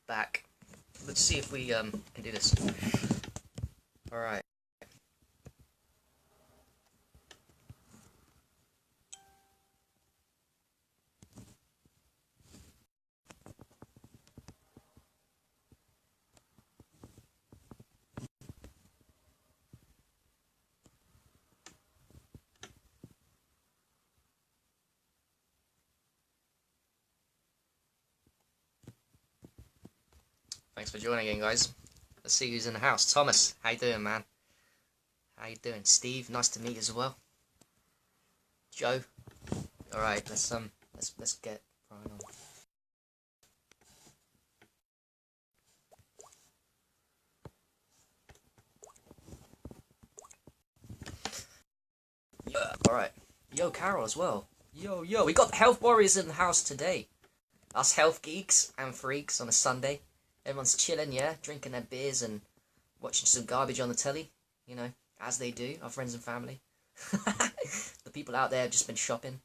back. Let's see if we can do this. Alright. Thanks for joining in, guys. Let's see who's in the house. Thomas, how you doing, man? How you doing? Steve, nice to meet you as well. Joe. Alright, let's get Bryan on. Yeah. Alright. Yo, Carol as well. Yo, we got the health warriors in the house today. Us health geeks and freaks on a Sunday. Everyone's chilling, yeah, drinking their beers and watching some garbage on the telly, you know, as they do, our friends and family. The people out there have just been shopping,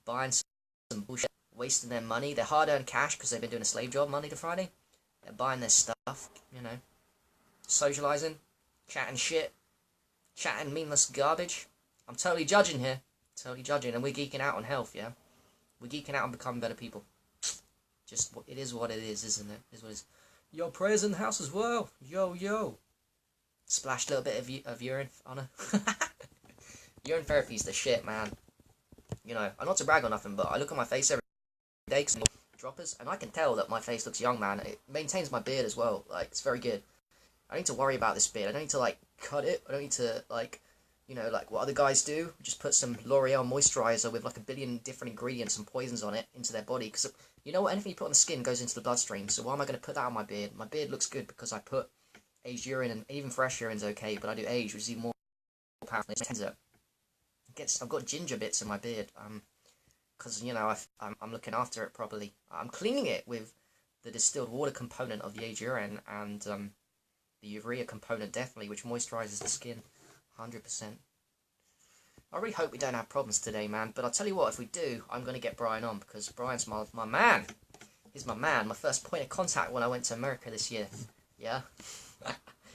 buying some bullshit, wasting their money, their hard-earned cash, because they've been doing a slave job Monday to Friday. They're buying their stuff, you know, socializing, chatting shit, chatting meaningless garbage. I'm totally judging here, totally judging, and we're geeking out on health, yeah? We're geeking out on becoming better people. Just, it is what it is, isn't it? It is what it is. Yo, Prayer's in the house as well. Yo. Splashed a little bit of urine on her. Urine therapy's the shit, man. You know, I'm not to brag or nothing, but I look at my face every day, droppers, and I can tell that my face looks young, man. It maintains my beard as well. Like, it's very good. I don't need to worry about this beard. I don't need to, like, cut it. I don't need to, like, you know, like what other guys do. Just put some L'Oreal moisturizer with, like, a billion different ingredients and poisons on it into their body. Because, you know what? Anything you put on the skin goes into the bloodstream. So why am I going to put that on my beard? My beard looks good because I put aged urine, and even fresh urine's okay, but I do aged, which is even more powerful. I've got ginger bits in my beard, because, you know, I'm looking after it properly. I'm cleaning it with the distilled water component of the aged urine, and the urea component definitely, which moisturizes the skin, 100%. I really hope we don't have problems today, man, but I'll tell you what, if we do, I'm going to get Bryan on, because Bryan's my man. He's my man, my first point of contact when I went to America this year, yeah?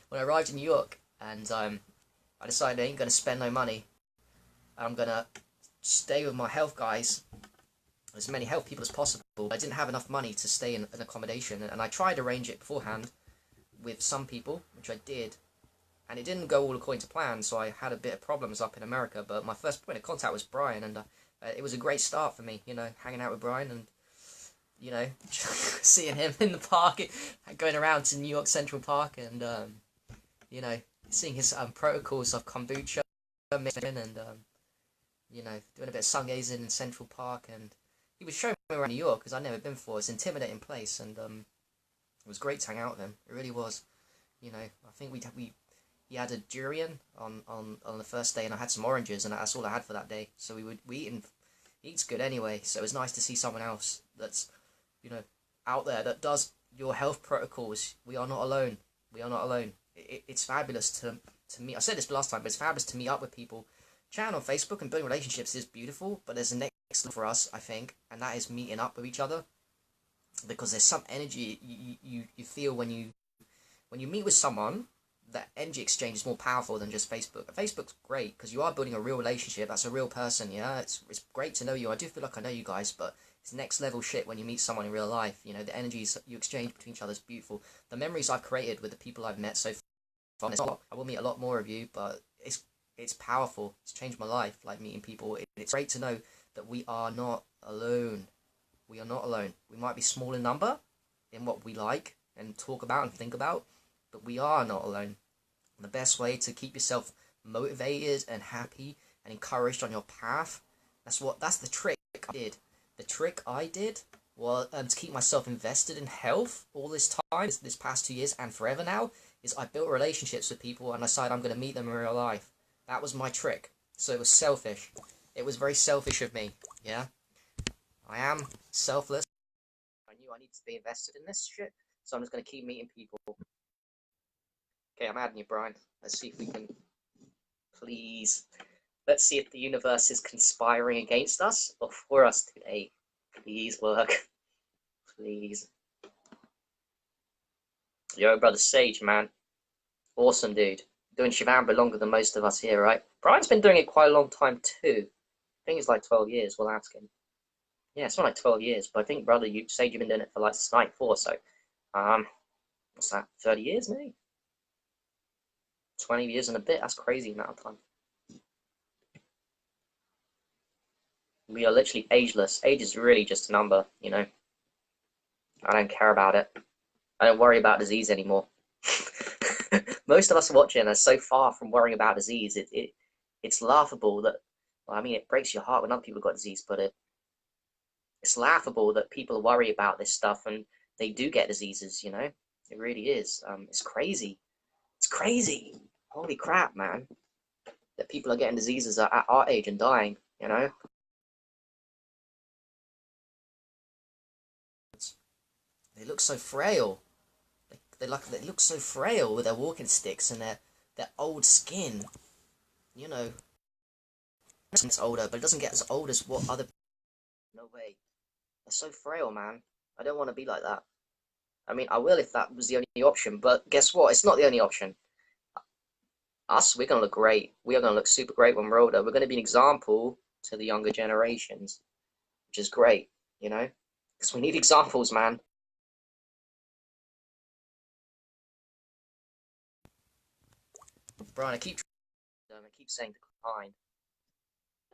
When I arrived in New York, and I decided I ain't going to spend no money. I'm going to stay with my health guys, as many health people as possible. I didn't have enough money to stay in an accommodation, and I tried to arrange it beforehand with some people, which I did, and it didn't go all according to plan, so I had a bit of problems up in America, but my first point of contact was Bryan, and it was a great start for me, you know, hanging out with Bryan, and, you know, seeing him in the park, going around to New York Central Park, and, you know, seeing his protocols of kombucha, and, you know, doing a bit of sun gazing in Central Park, and he was showing me around New York, because I'd never been before. It's an intimidating place, and it was great to hang out with him. It really was. You know, I think he had a durian on the first day, and I had some oranges, and that's all I had for that day. So he eats good anyway, so it was nice to see someone else that's, you know, out there that does your health protocols. We are not alone. We are not alone. It's fabulous to meet. I said this last time, but it's fabulous to meet up with people. Chatting on Facebook and building relationships is beautiful, but there's a next level for us, I think, and that is meeting up with each other, because there's some energy you feel when you meet with someone. That energy exchange is more powerful than just Facebook. Facebook's great because you are building a real relationship. That's a real person, yeah. It's great to know you. I do feel like I know you guys, but it's next level shit when you meet someone in real life. You know, the energies you exchange between each other is beautiful. The memories I've created with the people I've met so far. I will meet a lot more of you, but it's powerful. It's changed my life, like meeting people. It's great to know that we are not alone. We are not alone. We might be small in number in what we like and talk about and think about, but we are not alone. And the best way to keep yourself motivated and happy and encouraged on your path, that's the trick I did. The trick I did was to keep myself invested in health all this time, this past 2 years and forever now, is I built relationships with people and I decided I'm going to meet them in real life. That was my trick. So it was selfish. It was very selfish of me, yeah? I am selfless. I knew I needed to be invested in this shit, so I'm just going to keep meeting people. Okay, I'm adding you, Bryan. Let's see if we can... Please. Let's see if the universe is conspiring against us or for us today. Please work. Please. Yo, brother Sage, man. Awesome, dude. Doing Shivamba longer than most of us here, right? Brian's been doing it quite a long time, too. I think it's like 12 years. We'll ask him. Yeah, it's not like 12 years, but I think, brother, you Sage, you've been doing it for like 94, so, what's that, 30 years, maybe? 20 years and a bit. That's crazy amount of time. We are literally ageless. Age is really just a number, you know? I don't care about it. I don't worry about disease anymore. Most of us watching are so far from worrying about disease. It's laughable that, well, I mean, it breaks your heart when other people got disease, but it's laughable that people worry about this stuff and they do get diseases, you know? It really is. It's crazy. It's crazy. Holy crap, man. That people are getting diseases at our age and dying, you know? They look so frail. They look so frail with their walking sticks and their old skin. You know, it's older, but it doesn't get as old as what other. No way. They're so frail, man. I don't want to be like that. I mean, I will if that was the only option, but guess what? It's not the only option. Us, we're gonna look great. We are gonna look super great when we're older. We're gonna be an example to the younger generations, which is great, you know, because we need examples, man. Brian, I keep saying decline.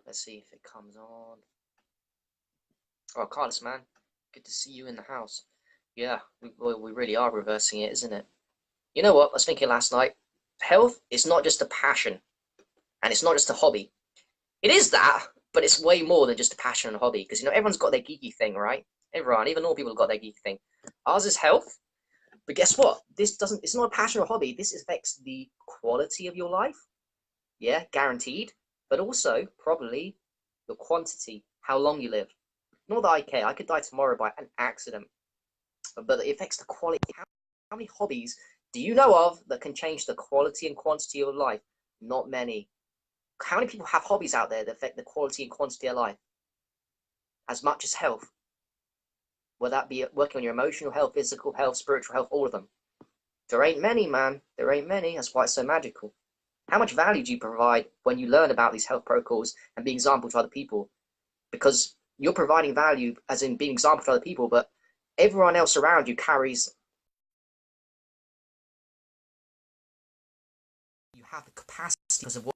Let's see if it comes on. Oh, Carlos, man, good to see you in the house. Yeah, we really are reversing it, isn't it? You know what? I was thinking last night. Health is not just a passion, and it's not just a hobby. It is that, but it's way more than just a passion and a hobby. Because you know everyone's got their geeky thing, right? Everyone, even all people have got their geeky thing. Ours is health, but guess what? This doesn't. It's not a passion or hobby. This affects the quality of your life. Yeah, guaranteed. But also probably the quantity, how long you live. Not that I care. I could die tomorrow by an accident, but it affects the quality. How many hobbies do you know of that can change the quality and quantity of life? Not many. How many people have hobbies out there that affect the quality and quantity of life? As much as health. Whether that be working on your emotional health, physical health, spiritual health, all of them. There ain't many, man. There ain't many. That's why it's so magical. How much value do you provide when you learn about these health protocols and be an example to other people? Because you're providing value as in being an example to other people, but everyone else around you carries. You have the capacity because of what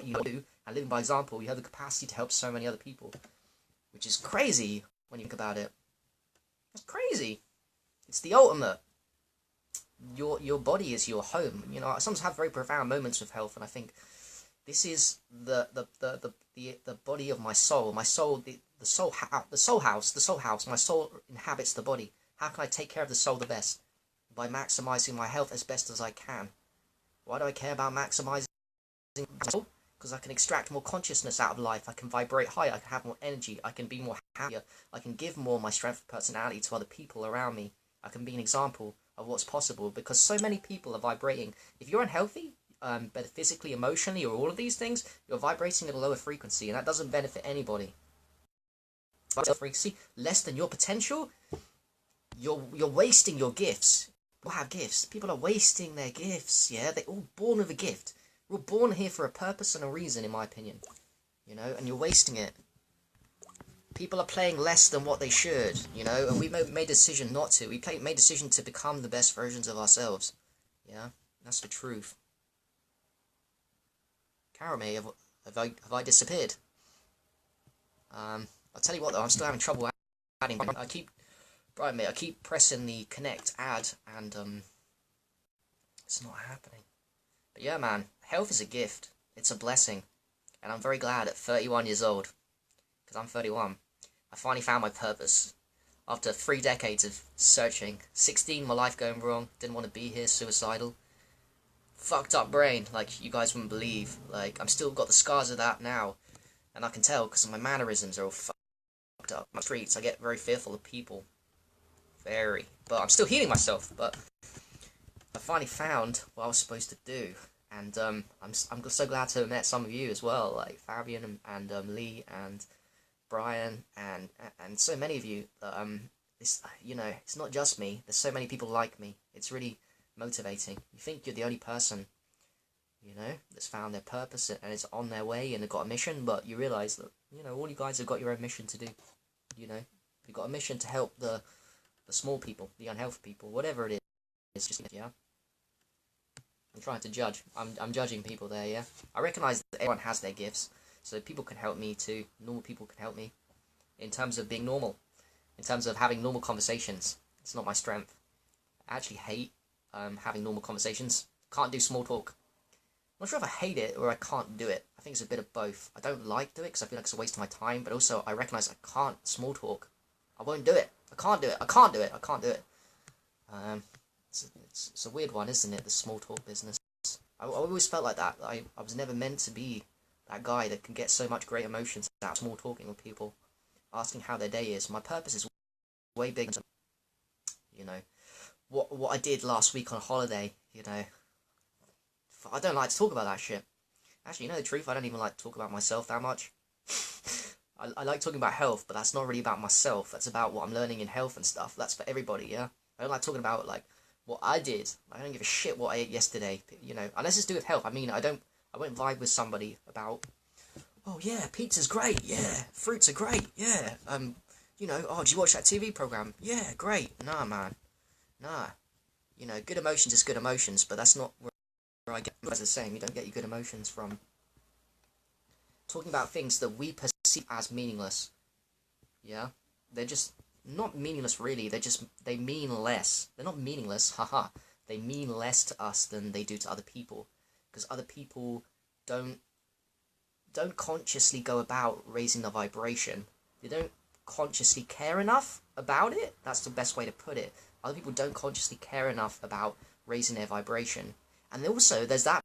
you do, and living by example, you have the capacity to help so many other people, which is crazy when you think about it. It's crazy. It's the ultimate. Your body is your home. You know, I sometimes have very profound moments with health, and I think this is the body of my soul. My soul, the soul house. My soul inhabits the body. How can I take care of the soul the best? By maximizing my health as best as I can. Why do I care about maximizing my soul? Because I can extract more consciousness out of life. I can vibrate higher. I can have more energy. I can be more happier. I can give more of my strength of personality to other people around me. I can be an example of what's possible because so many people are vibrating. If you're unhealthy, but physically, emotionally, or all of these things, you're vibrating at a lower frequency, and that doesn't benefit anybody. Frequency less than your potential, you're wasting your gifts. People have gifts. People are wasting their gifts. Yeah, they're all born with a gift. We're born here for a purpose and a reason, in my opinion. You know, and you're wasting it. People are playing less than what they should, you know, and we made a decision not to. We made a decision to become the best versions of ourselves. Yeah, that's the truth. Karame, have I disappeared? I'll tell you what though, I'm still having trouble adding. Bryan, mate, I keep pressing the connect add, and it's not happening. But yeah, man, health is a gift. It's a blessing, and I'm very glad at 31 years old, because I'm 31. I finally found my purpose. After 3 decades of searching, 16, my life going wrong, didn't want to be here, suicidal. Fucked up brain, like you guys wouldn't believe. Like, I'm still got the scars of that now, and I can tell because my mannerisms are all fucked up. My streets, I get very fearful of people. Very. But I'm still healing myself, but I finally found what I was supposed to do. And I'm so glad to have met some of you as well, like Fabian and Lee and Bryan and so many of you. It's, you know, it's not just me. There's so many people like me. It's really motivating. You think you're the only person, you know, that's found their purpose and is on their way and they've got a mission, but you realise that, you know, all you guys have got your own mission to do. You know, you've got a mission to help the small people, the unhealthy people, whatever it is, just, yeah. I'm trying to judge. I'm judging people there, yeah. I recognise that everyone has their gifts, so people can help me too. Normal people can help me. In terms of being normal. In terms of having normal conversations. It's not my strength. I actually hate having normal conversations. Can't do small talk. I'm not sure if I hate it or I can't do it. I think it's a bit of both. I don't like to do it because I feel like it's a waste of my time, but also I recognise I can't small talk. I won't do it. I can't do it. I can't do it. I can't do it. It's a weird one, isn't it? The small talk business. I always felt like that. I was never meant to be that guy that can get so much great emotions out of small talking with people, asking how their day is. My purpose is way bigger than, you know, what I did last week on holiday. You know, I don't like to talk about that shit. Actually, you know the truth, I don't even like to talk about myself that much. I like talking about health, but that's not really about myself. That's about what I'm learning in health and stuff. That's for everybody, yeah? I don't like talking about, like, what I did. I don't give a shit what I ate yesterday, you know, unless it's to do with health. I mean, I won't vibe with somebody about, oh yeah, pizza's great, yeah, fruits are great, yeah, you know, oh, did you watch that TV program? Yeah, great. Nah, man. Nah. You know, good emotions is good emotions, but that's not where I get, as the saying, you don't get your good emotions from talking about things that we perceive as meaningless. Yeah? They're just not meaningless really, they mean less. They're not meaningless, haha. They mean less to us than they do to other people. Because other people don't consciously go about raising the vibration. They don't consciously care enough about it. That's the best way to put it. Other people don't consciously care enough about raising their vibration. And also, there's that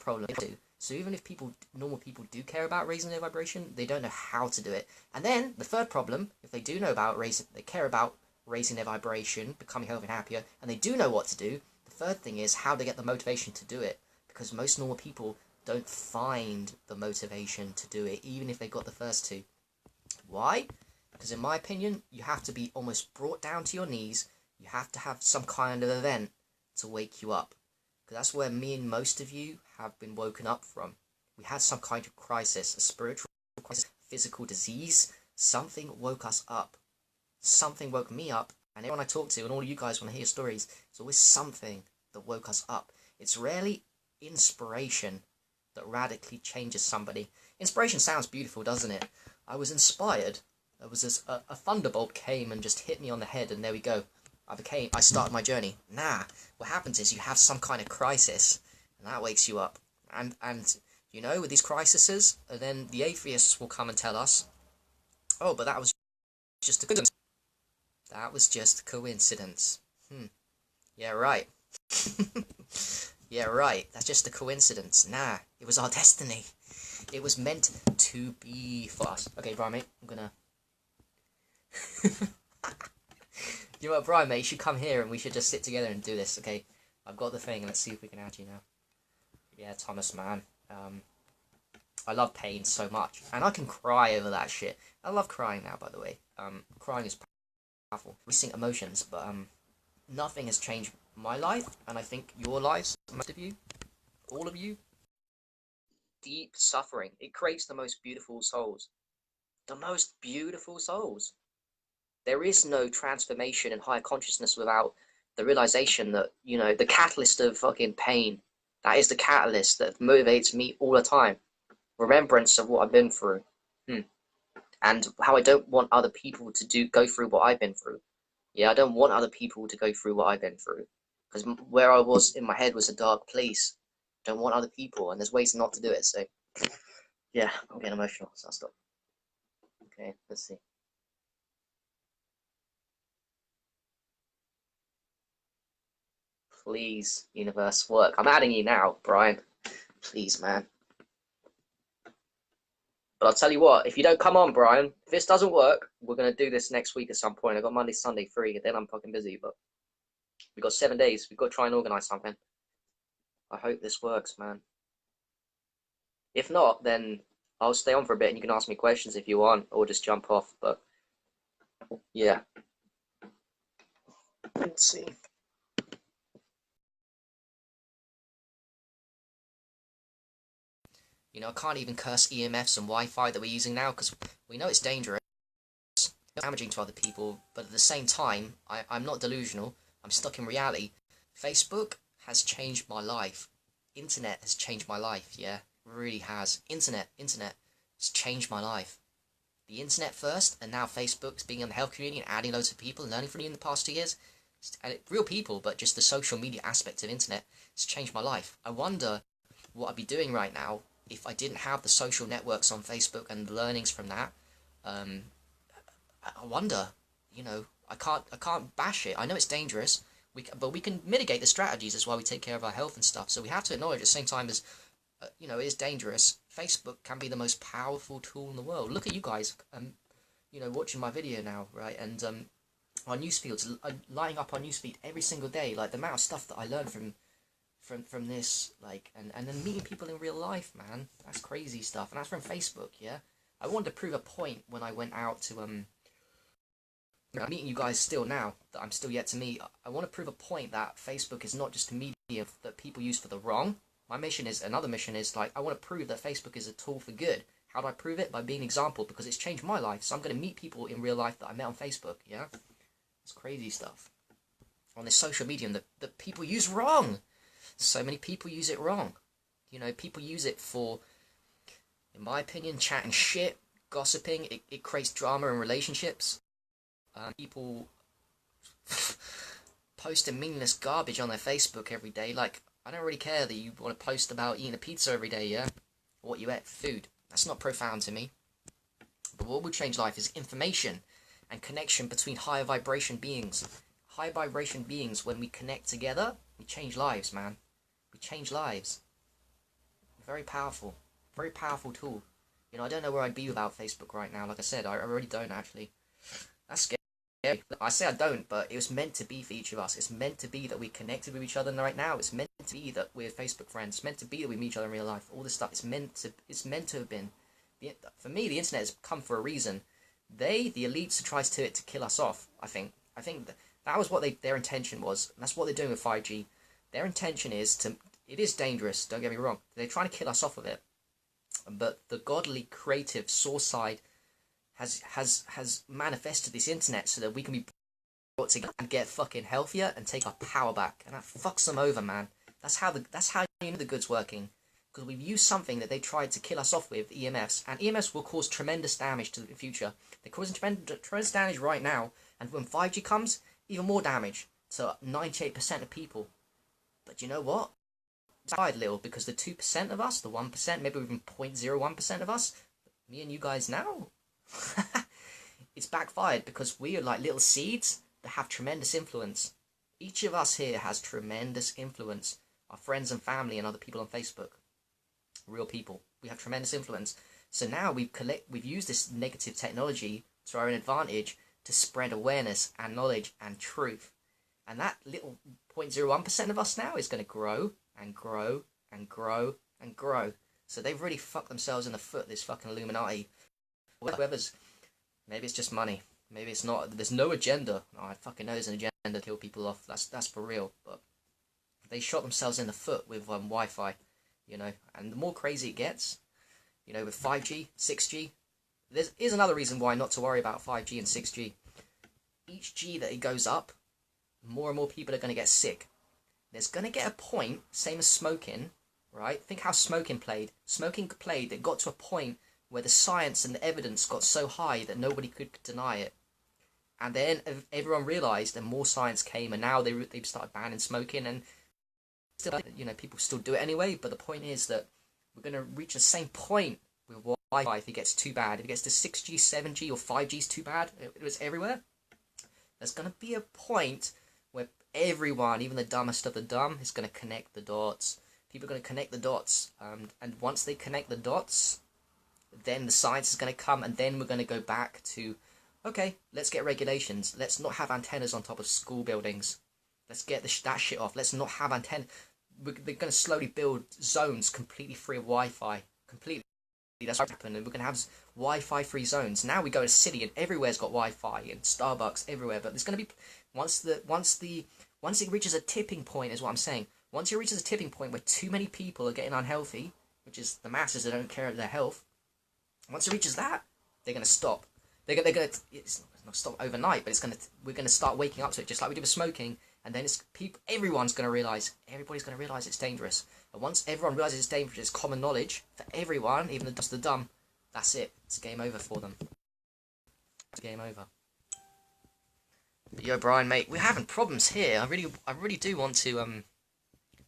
problem too. So even if normal people do care about raising their vibration, they don't know how to do it. And then, the third problem, if they do know about they care about raising their vibration, becoming healthier and happier, and they do know what to do, the third thing is how to get the motivation to do it. Because most normal people don't find the motivation to do it, even if they've got the first two. Why? Because in my opinion, you have to be almost brought down to your knees, you have to have some kind of event to wake you up. Because that's where me and most of you have been woken up from. We had some kind of crisis, a spiritual crisis, physical disease. Something woke us up. Something woke me up, and everyone I talk to, and all you guys want to hear stories, it's always something that woke us up. It's rarely inspiration that radically changes somebody. Inspiration sounds beautiful, doesn't it? I was inspired. There was a thunderbolt came and just hit me on the head, and there we go. I started my journey. Nah, what happens is you have some kind of crisis, and that wakes you up. And you know, with these crises, then the atheists will come and tell us, oh, but that was just a coincidence. That was just a coincidence. Yeah, right. Yeah, right. That's just a coincidence. Nah, it was our destiny. It was meant to be for us. Okay, Bryan, mate, I'm gonna... You know what, Bryan, mate, you should come here and we should just sit together and do this, okay? I've got the thing, let's see if we can add you now. Yeah, Thomas, man. I love pain so much. And I can cry over that shit. I love crying now, by the way. Crying is powerful. Releasing emotions, but nothing has changed my life, and I think your lives, most of you, all of you. Deep suffering. It creates the most beautiful souls. The most beautiful souls. There is no transformation in higher consciousness without the realization that, you know, the catalyst of fucking pain, that is the catalyst that motivates me all the time. Remembrance of what I've been through. And how I don't want other people to go through what I've been through. Yeah, I don't want other people to go through what I've been through. Because where I was in my head was a dark place. I don't want other people, and there's ways not to do it, so... Yeah, I'm getting emotional, so I'll stop. Okay, let's see. Please, universe, work. I'm adding you now, Bryan. Please, man. But I'll tell you what, if you don't come on, Bryan, if this doesn't work, we're going to do this next week at some point. I've got Monday, Sunday free, and then I'm fucking busy, but we've got 7 days. We've got to try and organise something. I hope this works, man. If not, then I'll stay on for a bit and you can ask me questions if you want, or just jump off, but yeah. Let's see. You know, I can't even curse EMFs and Wi-Fi that we're using now because we know it's dangerous, damaging to other people, but at the same time, I'm not delusional. I'm stuck in reality. Facebook has changed my life. Internet has changed my life, yeah? It really has. Internet has changed my life. The internet first, and now Facebook's being in the health community and adding loads of people and learning from you in the past 2 years. And real people, but just the social media aspect of internet has changed my life. I wonder what I'd be doing right now if I didn't have the social networks on Facebook and the learnings from that. I wonder, you know, I can't bash it. I know it's dangerous, but we can mitigate the strategies as well. We take care of our health and stuff. So we have to acknowledge at the same time as, you know, it is dangerous. Facebook can be the most powerful tool in the world. Look at you guys, you know, watching my video now, right? And our newsfeeds, lining up our newsfeed every single day. Like the amount of stuff that I learned from this, like, and then meeting people in real life, man. That's crazy stuff, and that's from Facebook, yeah. I wanted to prove a point when I went out to I'm meeting you guys still now, that I'm still yet to meet. I want to prove a point that Facebook is not just a media that people use for the wrong. My mission is, another mission is, like, I want to prove that Facebook is a tool for good. How do I prove it? By being an example, because it's changed my life. So I'm going to meet people in real life that I met on Facebook, yeah? It's crazy stuff. On this social medium that people use wrong. So many people use it wrong. You know, people use it for, in my opinion, chatting shit, gossiping. It creates drama in relationships. People posting meaningless garbage on their Facebook every day. Like, I don't really care that you want to post about eating a pizza every day, yeah? Or what you ate for food. That's not profound to me. But what will change life is information and connection between higher vibration beings. High vibration beings, when we connect together, we change lives, man. We change lives. Very powerful tool. You know, I don't know where I'd be without Facebook right now. Like I said, I really don't actually. That's scary. I say I don't, but it was meant to be for each of us. It's meant to be that we connected with each other right now. It's meant to be that we're Facebook friends. It's meant to be that we meet each other in real life. All this stuff. It's meant to have been. For me, the internet has come for a reason. The elites, tries to kill us off. I think that was what their intention was. And that's what they're doing with 5G. Their intention is to. It is dangerous. Don't get me wrong. They're trying to kill us off of it. But the godly, creative source side has manifested this internet so that we can be brought together and get fucking healthier and take our power back. And that fucks them over, man. That's how you know the good's working. Because we've used something that they tried to kill us off with, EMFs. And EMFs will cause tremendous damage to the future. They're causing tremendous damage right now. And when 5G comes, even more damage to 98% of people. But you know what? It's a little, because the 2% of us, the 1%, maybe even 0.01% of us, me and you guys now, it's backfired because we are like little seeds that have tremendous influence. Each of us here has tremendous influence. Our friends and family and other people on Facebook. Real people. We have tremendous influence. So now we've used this negative technology to our own advantage to spread awareness and knowledge and truth. And that little 0.01% of us now is going to grow and grow and grow and grow. So they've really fucked themselves in the foot, this fucking Illuminati. Whoever's, maybe it's just money. Maybe it's not. There's no agenda. Oh, I fucking know there's an agenda to kill people off. That's for real. But they shot themselves in the foot with Wi-Fi, you know. And the more crazy it gets, you know, with 5G, 6G, here's another reason why not to worry about 5G and 6G. Each G that it goes up, more and more people are going to get sick. There's going to get a point, same as smoking, right? Think how smoking played. Smoking played, it got to a point where the science and the evidence got so high that nobody could deny it. And then everyone realised, and more science came, and now they started banning smoking, and still, you know, people still do it anyway. But the point is that we're going to reach the same point with Wi-Fi if it gets too bad. If it gets to 6G, 7G, or 5G is too bad, it was everywhere. There's going to be a point where everyone, even the dumbest of the dumb, is going to connect the dots. People are going to connect the dots, and once they connect the dots, then the science is going to come, and then we're going to go back to, okay, let's get regulations. Let's not have antennas on top of school buildings. Let's get that shit off. Let's not have antennas. They're going to slowly build zones completely free of Wi-Fi. Completely. That's what happened. And we're going to have Wi-Fi free zones. Now we go to a city and everywhere's got Wi-Fi and Starbucks everywhere. But there's going to be, once it reaches a tipping point, is what I'm saying. Once it reaches a tipping point where too many people are getting unhealthy, which is the masses that don't care about their health, once it reaches that, they're going to stop. It's not stop overnight, but we're going to start waking up to it, just like we did with smoking, and then everybody's going to realise it's dangerous. And once everyone realises it's dangerous, it's common knowledge for everyone, even the dumb, that's it. It's game over for them. It's game over. But yo, Brian, mate, we're having problems here. I really do want to,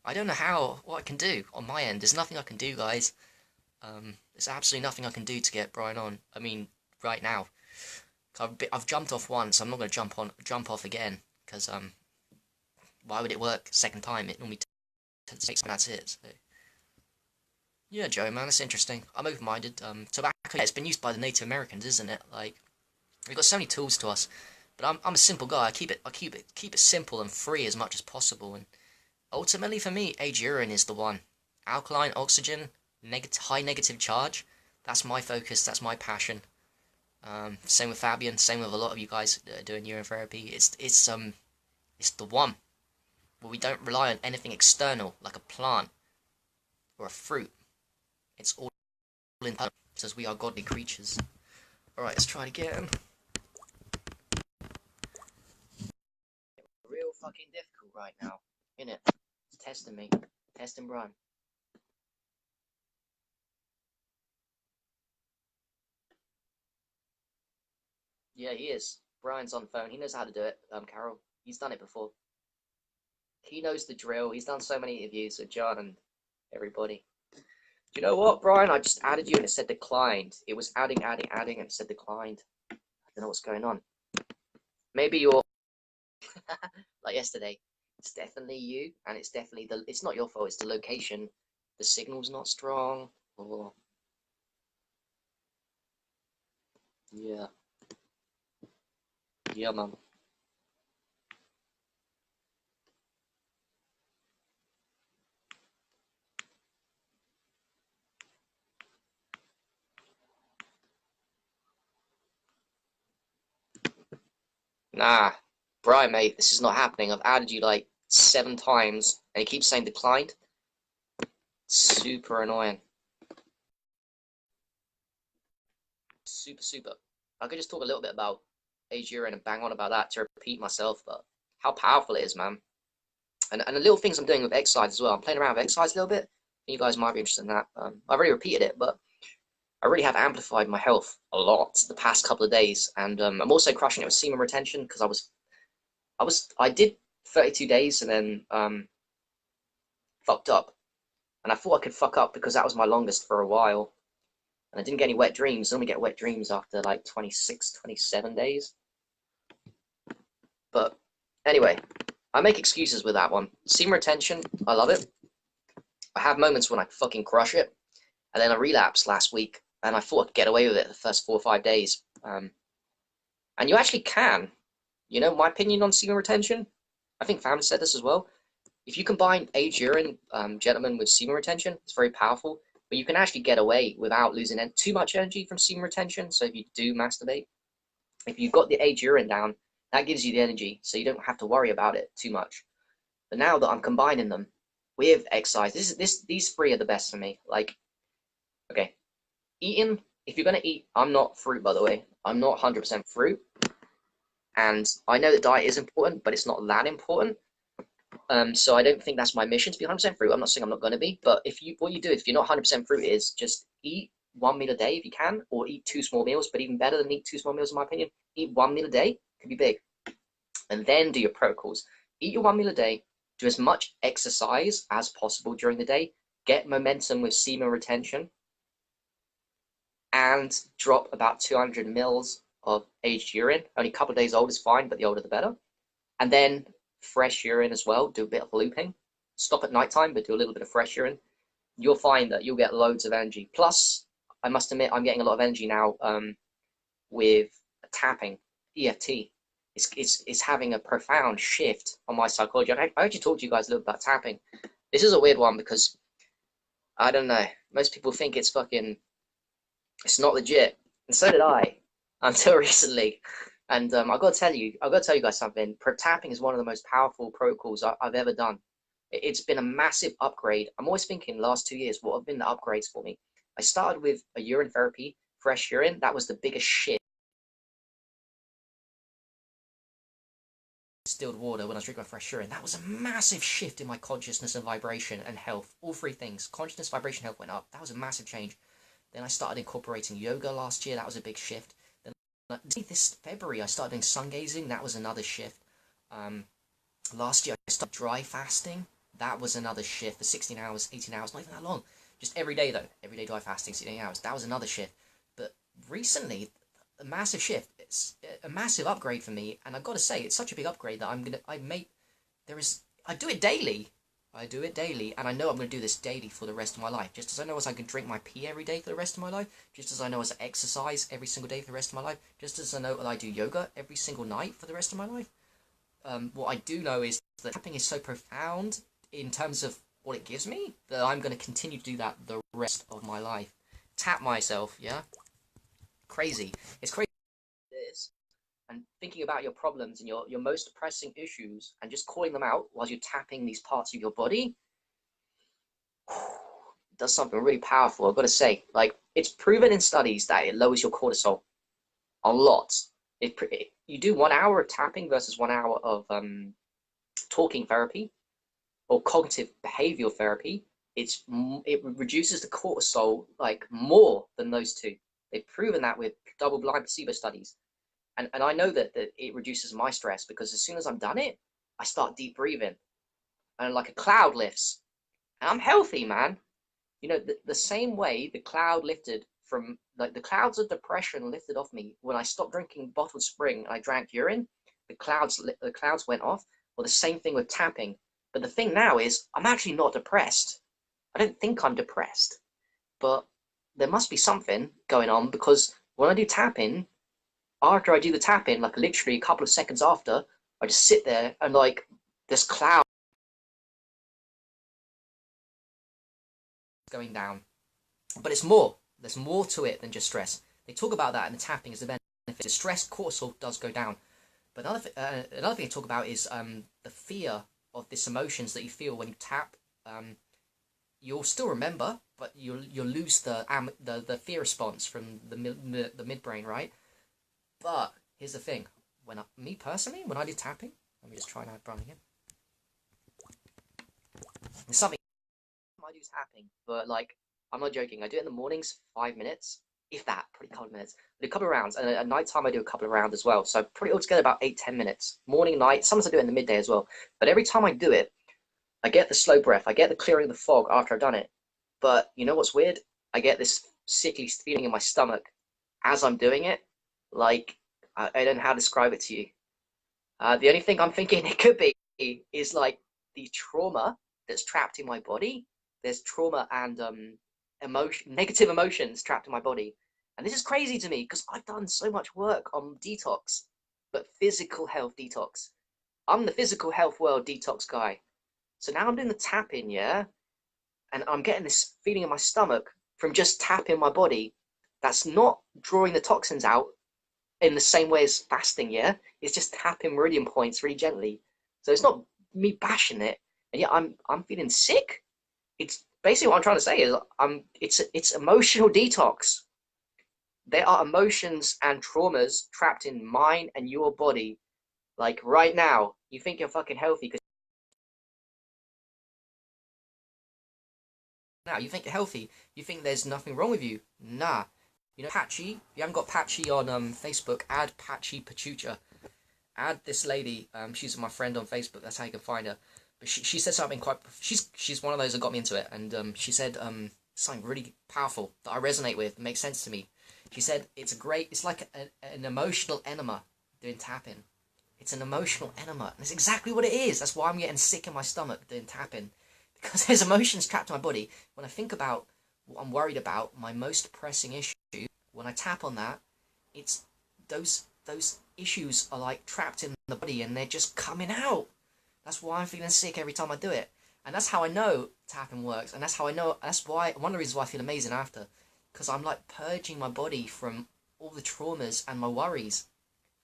I don't know what I can do on my end. There's nothing I can do, guys. There's absolutely nothing I can do to get Bryan on. I mean, right now. I've jumped off once. I'm not going to jump off again, because why would it work second time? It normally takes, and that's it. So yeah, Joe, man, that's interesting. I'm open-minded. Tobacco, yeah, it's been used by the Native Americans, isn't it? Like, we've got so many tools to us. But I'm a simple guy. I keep it simple and free as much as possible. And ultimately, for me, aged urine is the one. Alkaline oxygen, high negative charge. That's my focus. That's my passion. Same with Fabian. Same with a lot of you guys doing urine therapy. It's the one where we don't rely on anything external like a plant or a fruit. It's all in us, as we are godly creatures. All right, let's try it again. Real fucking difficult right now, innit? It's testing me, testing Bryan. Yeah, he is. Bryan's on the phone. He knows how to do it. Carol, he's done it before. He knows the drill. He's done so many interviews with John and everybody. Do you know what, Bryan? I just added you and it said declined. It was adding, and it said declined. I don't know what's going on. Maybe you're like yesterday. It's definitely you, and it's definitely it's not your fault. It's the location. The signal's not strong, or yeah, man. Nah, Bryan, mate, this is not happening. I've added you like 7 times, and it keeps saying declined. Super annoying. Super. I could just talk a little bit about aged urine and bang on about that to repeat myself, but how powerful it is, man. And the little things I'm doing with exercise as well. I'm playing around with exercise a little bit. You guys might be interested in that. I've already repeated it, but I really have amplified my health a lot the past couple of days. And I'm also crushing it with semen retention, because I did 32 days and then fucked up. And I thought I could fuck up because that was my longest for a while. And I didn't get any wet dreams. I only get wet dreams after like 26, 27 days. But anyway, I make excuses with that one. Semen retention, I love it. I have moments when I fucking crush it. And then I relapsed last week, and I thought I could get away with it the first 4 or 5 days. And you actually can. You know, my opinion on semen retention, I think family said this as well. If you combine aged urine, gentlemen, with semen retention, it's very powerful. But you can actually get away without losing too much energy from semen retention. So if you do masturbate, if you've got the aged urine down, that gives you the energy, so you don't have to worry about it too much. But now that I'm combining them with exercise, these 3 are the best for me. Like, okay, eating, if you're going to eat, I'm not fruit, by the way. I'm not 100% fruit. And I know that diet is important, but it's not that important. So I don't think that's my mission to be 100% fruit. I'm not saying I'm not going to be, but what you do if you're not 100% fruit is just eat 1 meal a day if you can, or eat 2 small meals. But even better than eat 2 small meals, in my opinion, eat 1 meal a day. Could be big. And then do your protocols. Eat your 1 meal a day. Do as much exercise as possible during the day. Get momentum with semen retention. And drop about 200 mils of aged urine. Only a couple of days old is fine, but the older the better. And then fresh urine as well. Do a bit of looping. Stop at nighttime, but do a little bit of fresh urine. You'll find that you'll get loads of energy. Plus, I must admit, I'm getting a lot of energy now with tapping, EFT. It's having a profound shift on my psychology. I actually talked to you guys a little about tapping. This is a weird one because, I don't know, most people think it's it's not legit. And so did I, until recently. And I gotta tell you guys something. Tapping is one of the most powerful protocols I've ever done It's been a massive upgrade. I'm always thinking last 2 years, what have been the upgrades for me? I started with a urine therapy, fresh urine. That was the biggest shit. Distilled water when I was drinking my fresh urine. That was a massive shift in my consciousness and vibration and health. All three things. Consciousness, vibration, health went up. That was a massive change. Then I started incorporating yoga last year. That was a big shift. Then this February I started doing sun gazing. That was another shift. Last year I started dry fasting. That was another shift for 16 hours, 18 hours, not even that long. Just every day though. Every day dry fasting, 16 hours. That was another shift. But recently, a massive shift. It's a massive upgrade for me, and I've got to say, it's such a big upgrade that I do it daily. I do it daily, and I know I'm going to do this daily for the rest of my life. Just as I know as I can drink my pee every day for the rest of my life, just as I know as I exercise every single day for the rest of my life, just as I know that I do yoga every single night for the rest of my life. What I do know is that tapping is so profound in terms of what it gives me that I'm going to continue to do that the rest of my life. Tap myself, yeah? Crazy. It's crazy. And thinking about your problems and your most pressing issues and just calling them out while you're tapping these parts of your body does something really powerful. I've got to say, like, it's proven in studies that it lowers your cortisol a lot. You do 1 hour of tapping versus 1 hour of talking therapy or cognitive behavioral therapy. It reduces the cortisol like more than those two. They've proven that with double-blind placebo studies. And I know that it reduces my stress because as soon as I'm done it, I start deep breathing and like a cloud lifts. And I'm healthy, man. You know, the same way the cloud lifted from, like the clouds of depression lifted off me when I stopped drinking bottled spring and I drank urine, the clouds went off. Well, the same thing with tapping. But the thing now is I'm actually not depressed. I don't think I'm depressed, but there must be something going on because when I do tapping, after I do the tapping, like literally a couple of seconds after, I just sit there and like this cloud going down. But it's more. There's more to it than just stress. They talk about that in the tapping as a benefit. The stress cortisol does go down. But another thing they talk about is the fear of this emotions that you feel when you tap. You'll still remember, but you'll lose the fear response from the midbrain, right? But here's the thing: me personally, when I do tapping, let me just try and add Bryan again. There's something I do tapping, but like I'm not joking. I do it in the mornings, 5 minutes, if that, pretty couple of minutes. I do a couple of rounds, and at night time I do a couple of rounds as well. So pretty altogether about 8-10 minutes, morning, night. Sometimes I do it in the midday as well. But every time I do it, I get the slow breath. I get the clearing of the fog after I've done it. But you know what's weird? I get this sickly feeling in my stomach as I'm doing it. Like, I don't know how to describe it to you. The only thing I'm thinking it could be is like the trauma that's trapped in my body. There's trauma and negative emotions trapped in my body. And this is crazy to me because I've done so much work on detox, but physical health detox. I'm the physical health world detox guy. So now I'm doing the tapping, yeah? And I'm getting this feeling in my stomach from just tapping my body. That's not drawing the toxins out in the same way as fasting, yeah? It's just tapping meridian points really gently. So it's not me bashing it, and yet I'm feeling sick. It's basically what I'm trying to say is it's emotional detox. There are emotions and traumas trapped in mine and your body. Like right now, you think you're fucking healthy because now you think you're healthy. You think there's nothing wrong with you. Nah. You know, Patchy, if you haven't got Patchy on Facebook, add Patchy Pachucha. Add this lady, she's my friend on Facebook, that's how you can find her. But she said something quite, she's one of those that got me into it, and she said something really powerful that I resonate with, makes sense to me. She said, it's like an emotional enema doing tapping. It's an emotional enema, and it's exactly what it is. That's why I'm getting sick in my stomach doing tapping. Because there's emotions trapped in my body. When I think about what I'm worried about, my most pressing issue, when I tap on that, it's those issues are like trapped in the body and they're just coming out. That's why I'm feeling sick every time I do it. And that's how I know tapping works. And that's how I know, that's why, one of the reasons why I feel amazing after. Because I'm like purging my body from all the traumas and my worries.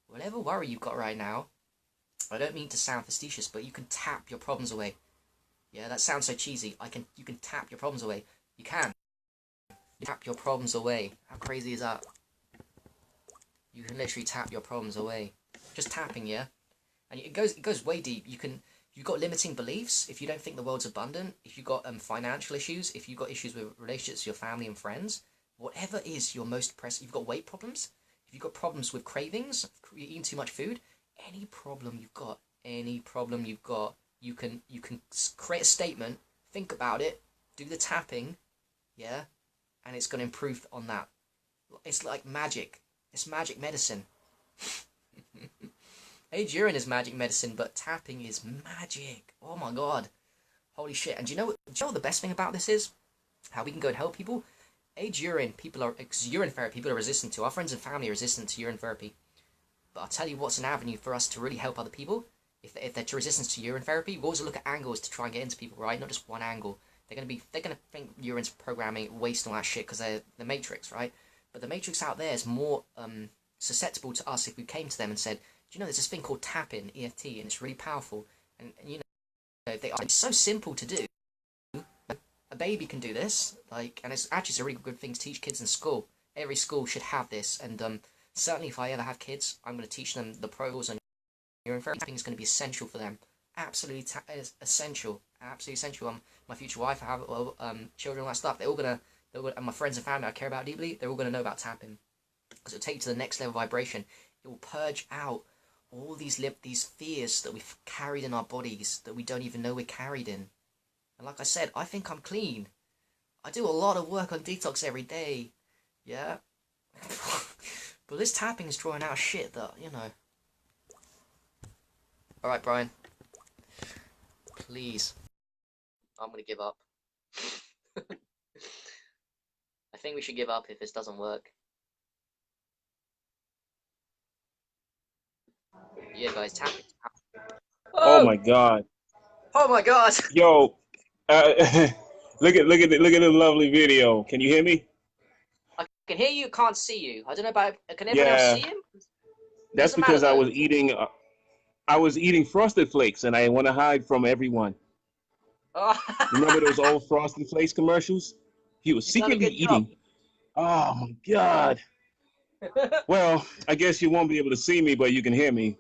Whatever worry you've got right now, I don't mean to sound facetious, but you can tap your problems away. Yeah, that sounds so cheesy. You can tap your problems away. You can tap your problems away. How crazy is that? You can literally tap your problems away. Just tapping, yeah? And it goes way deep. You've got limiting beliefs, if you don't think the world's abundant, if you've got financial issues, if you've got issues with relationships, your family and friends, whatever is your most pressing, you've got weight problems, if you've got problems with cravings, you're eating too much food, any problem you've got, you can create a statement, think about it, do the tapping, yeah, and it's going to improve on that. It's like magic. It's magic medicine. Age urine is magic medicine, but tapping is magic. Oh my god. Holy shit. And do you know what the best thing about this is? How we can go and help people? Age urine, urine therapy, people are resistant to. Our friends and family are resistant to urine therapy. But I'll tell you what's an avenue for us to really help other people. If they're resistant to urine therapy, we always look at angles to try and get into people, right? Not just one angle. They're gonna think urine's programming, waste and all that shit because they're the Matrix, right? But the Matrix out there is more susceptible to us if we came to them and said, do you know there's this thing called tapping, EFT, and it's really powerful, and you know it's so simple to do. A baby can do this, and it's a really good thing to teach kids in school. Every school should have this, and certainly if I ever have kids, I'm going to teach them the protocols, and urine therapy. Tapping is going to be essential for them. Absolutely essential. Absolutely essential. My future wife, I have children, all that stuff. They're all gonna, and my friends and family I care about deeply, they're all going to know about tapping, because it'll take you to the next level of vibration. It will purge out all these fears that we've carried in our bodies that we don't even know we're carried in. And like I said, I think I'm clean. I do a lot of work on detox every day. Yeah. But this tapping is drawing out shit that, you know. Alright, Brian. Please. I'm gonna give up. I think we should give up if this doesn't work. Yeah, guys, tapping. Oh Oh! my God. Oh my god! Yo, uh, look at the lovely video. Can you hear me? I can hear you, can't see you. I don't know about... Can everyone else Yeah, see him? that's Doesn't matter because though. I was eating Frosted Flakes and I want to hide from everyone. Oh. Remember those old Frosted Flakes commercials? He was You've done a secretly good job. eating. Oh my God. Well, I guess you won't be able to see me, but you can hear me.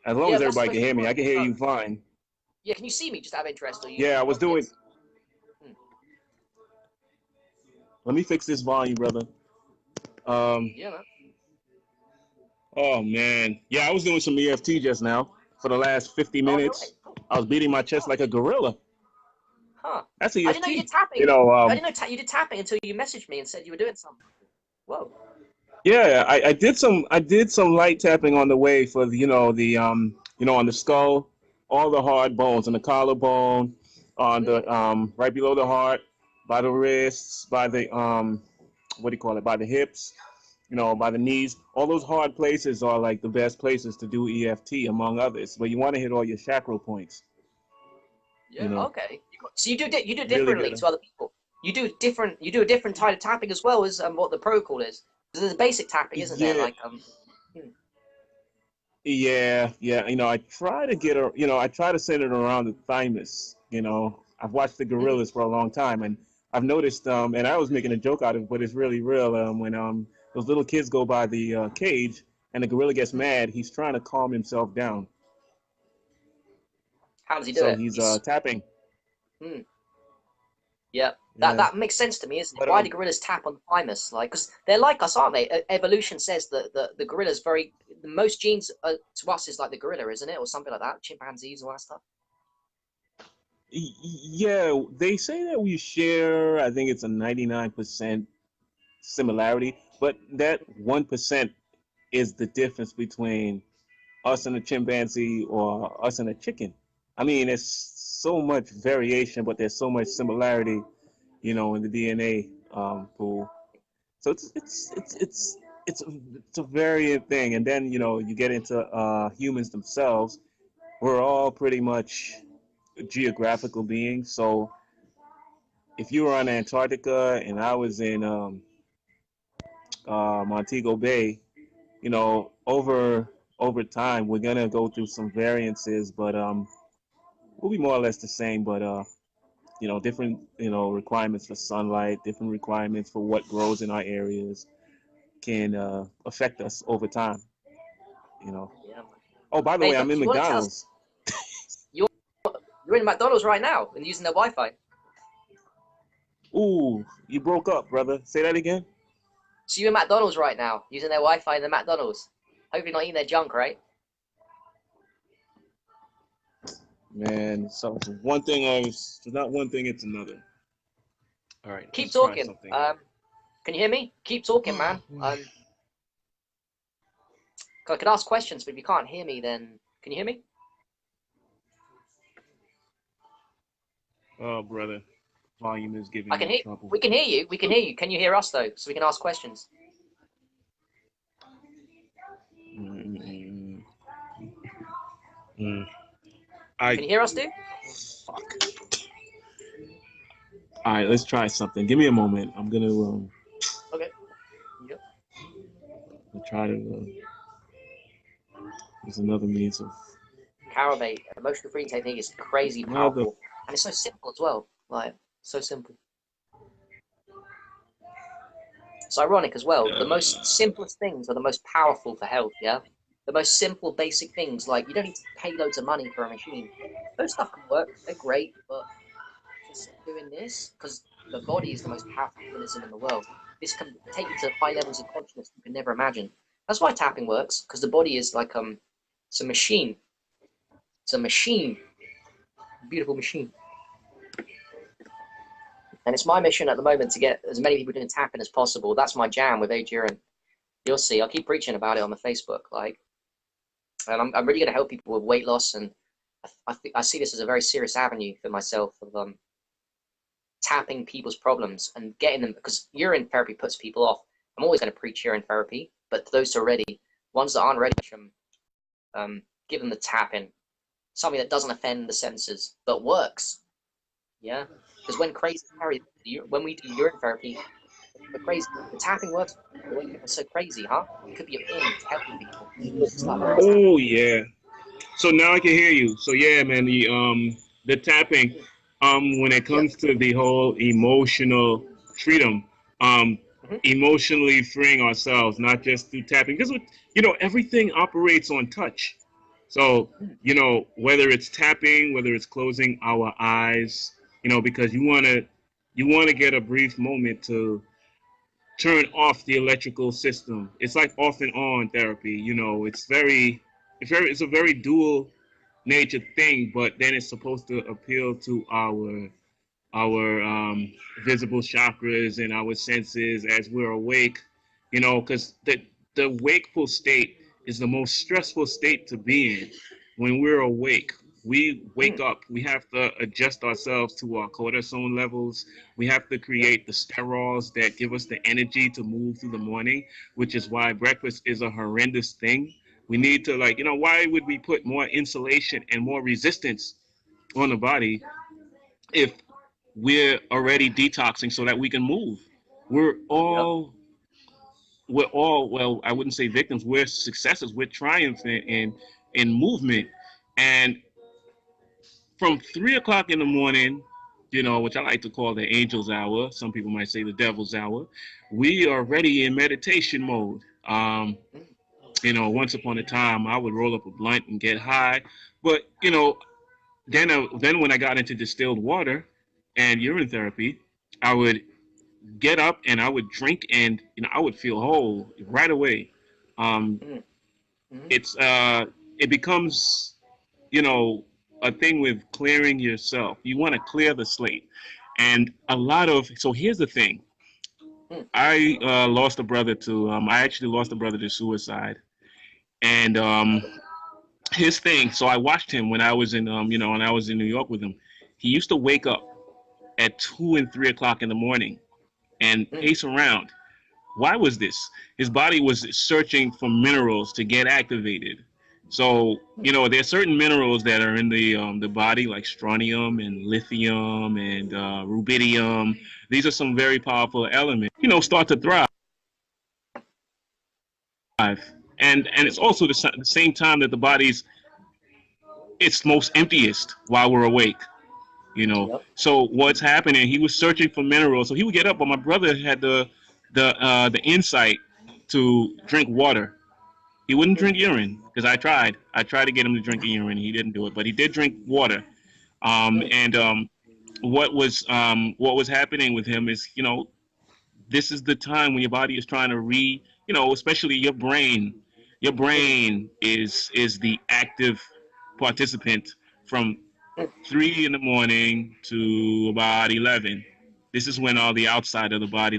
As long Yeah, as what's everybody the can hear me, I can hear oh. you fine. Yeah, can you see me just out of interest, or Yeah, I you was got doing. kids? Hmm. Let me fix this volume, brother. Um, Yeah, man. oh man, yeah, I was doing some EFT just now for the last 50 Oh, no way. minutes. Cool. I was beating my chest Huh. like a gorilla. Huh. That's I didn't know you did EFT. You tapping. know, I didn't know you did tapping until you messaged me and said you were doing something. Whoa. yeah, I did some light tapping on the way for the, on the skull, all the hard bones, on the collarbone, on Hmm. the right below the heart, by the wrists, by the what do you call it, by the hips, by the knees. All those hard places are like the best places to do EFT, among others. But you want to hit all your chakra points. You Yeah. know, Okay. So you do really differently good. to other people. You do a different type of tapping as well as what the protocol is. There's basic tapping, isn't there? Yeah, Hmm. yeah. I try to I try to send it around the thymus. I've watched the Hmm. gorillas for a long time, and I've noticed, and I was making a joke out of it, but it's really real. When those little kids go by the cage and the gorilla gets Hmm. mad, he's trying to calm himself down, How does he do so it? he's tapping. Hmm. Yeah, Yeah, that makes sense to me, isn't it? but Why do gorillas tap on the thymus? Like, because they're like us, aren't they? Evolution says that the gorilla's the most genes to us is like the gorilla, isn't it, or something like that? Chimpanzees, all that stuff. yeah, they say that we share. I think it's a 99% similarity, but that 1% is the difference between us and a chimpanzee or us and a chicken. I mean, there's so much variation, but there's so much similarity, in the DNA pool. So it's a variant thing. And then you get into humans themselves. We're all pretty much geographical beings. So if you were on Antarctica and I was in Montego Bay, over time we're gonna go through some variances, but we'll be more or less the same. But different, requirements for sunlight, different requirements for what grows in our areas can affect us over time. You know. Yeah, man. Oh, by the Hey, way, I'm but in do you want to tell us? McDonald's. You're you're in McDonald's right now and using their Wi-Fi. Ooh, you broke up, brother. Say that again. So you're in McDonald's right now using their Wi-Fi in the McDonald's. Hopefully not eating their junk, right? Man, so one thing it's not one thing, it's another. All right, Keep let's try talking. something here. Can you hear me? Keep talking, man. 'Cause I could ask questions, but if you can't hear me, then can you hear me? Oh, brother, volume is I giving can me hear. trouble. We can hear you. We can hear you. Can you hear us though? So we can ask questions. Mm-mm-mm. Can you hear us, dude? Fuck. All right, let's try something. Give me a moment. I'm gonna Okay. Yep. try to. There's another means of Carabate, emotional freedom technique is crazy another. powerful, and it's so simple as well. Like so simple. It's ironic as well. The most simplest things are the most powerful for health. Yeah, the most simple, basic things like you don't need to pay loads of money for a machine. Those stuff can work. They're great, but just doing this because the body is the most powerful organism in the world. This can take you to high levels of consciousness you can never imagine. That's why tapping works because the body is like it's a machine. It's a machine, beautiful machine. And it's my mission at the moment to get as many people doing tapping as possible. That's my jam with Age Urine. You'll see. I'll keep preaching about it on the Facebook. And I'm really going to help people with weight loss. And I see this as a very serious avenue for myself of tapping people's problems and getting them, because urine therapy puts people off. I'm always going to preach urine therapy, but to those who are ready, ones that aren't ready, give them the tapping, something that doesn't offend the senses but works. Yeah, because when we do urine therapy, we're crazy. The tapping works. Why do you think we're so crazy, huh? It could be a thing to helping people. It's like Oh yeah. So now I can hear you. So yeah, man, the tapping, when it yeah. comes to the whole emotional freedom, Mm-hmm. emotionally freeing ourselves, not just through tapping, because everything operates on touch. So whether it's tapping, whether it's closing our eyes, because you wanna get a brief moment to turn off the electrical system. It's like off and on therapy. It's a very dual nature thing, but then it's supposed to appeal to our visible chakras and our senses as we're awake. Because the wakeful state is the most stressful state to be in. When we're awake, we wake Mm. up. We have to adjust ourselves to our cortisone levels. We have to Yep. create the sterols that give us the energy to move through the morning, which is why breakfast is a horrendous thing. We need to, why would we put more insulation and more resistance on the body if we're already detoxing so that we can move? We're Yep. all we're all, well, I wouldn't say victims, we're successes, we're triumphant in movement. And from 3 o'clock in the morning, which I like to call the angel's hour, some people might say the devil's hour, we are already in meditation mode. Mm. Once upon a time I would roll up a blunt and get high, but then when I got into distilled water and urine therapy, I would get up and I would drink, and I would feel whole right away. Um, Mm. Mm. it becomes you know a thing with clearing yourself. You want to clear the slate, and so here's the thing. Mm. I actually lost a brother to suicide, and Okay. his thing. So I watched him when I was when I was in New York with him. He used to wake up at 2 and 3 o'clock in the morning and Mm. pace around. Why was this? His body was searching for minerals to get activated. So, Mm. there are certain minerals that are in the body, like strontium and lithium and rubidium. These are some very powerful elements. Start to thrive, and it's also the same time that the body's its most emptiest while we're awake. You know, Yep. so what's happening? He was searching for minerals, so he would get up. But my brother had the insight to drink water. He wouldn't Mm, drink urine because I tried. I tried to get him to drink urine. He didn't do it, but he did drink water. mm, And what was happening with him is, this is the time when your body is trying to especially your brain. Your mm, brain is the active participant from mm, 3 in the morning to about 11. This is when all the outside of the body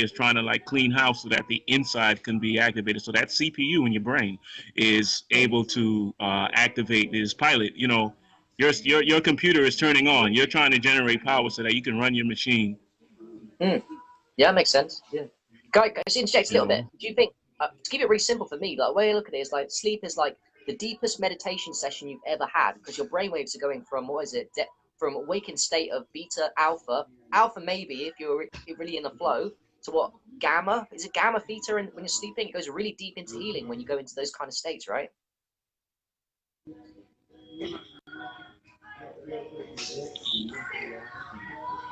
is trying to like clean house so that the inside can be activated. So that CPU in your brain is mm, able to activate this pilot. Your computer is turning on. You're trying to generate power so that you can run your machine. mm. Yeah, that makes sense. Yeah. Guys, interject a You little bit. know. Do you think, to keep it really simple for me, like the way I look at it is like sleep is like the deepest meditation session you've ever had because your brainwaves are going from what is it, from awakened state of beta, alpha maybe if you're really in the flow to what gamma is it gamma theta, and when you're sleeping it goes really deep into healing when you go into those kind of states, right?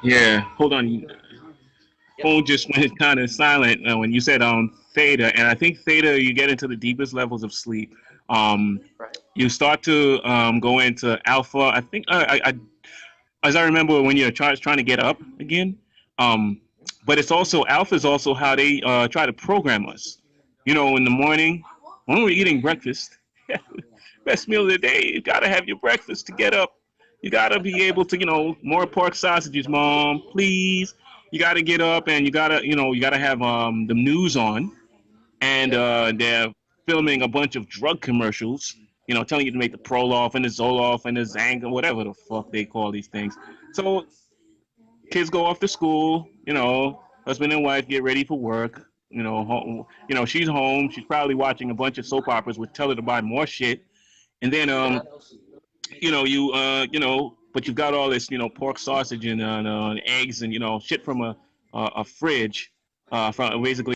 Yeah. Hold on. Yep. Phone just went kind of silent when you said theta, and I think theta you get into the deepest levels of sleep. Um, Right. you start to go into alpha. I think as I remember when you're trying to get up again. Um, but it's also alpha is also how they try to program us. In the morning when we're eating breakfast, best meal of the day. You gotta have your breakfast to get up. You gotta be able to, more pork sausages, mom, please. You gotta get up and you gotta have the news on, and Yep. they're filming a bunch of drug commercials. Telling you to make the Proloff and the Zoloft and the Zanga, whatever the fuck they call these things. So kids go off to school. Husband and wife get ready for work. She's home. She's probably watching a bunch of soap operas, which tell her to buy more shit. And then but you've got all this, pork sausage and eggs and shit from a fridge, from basically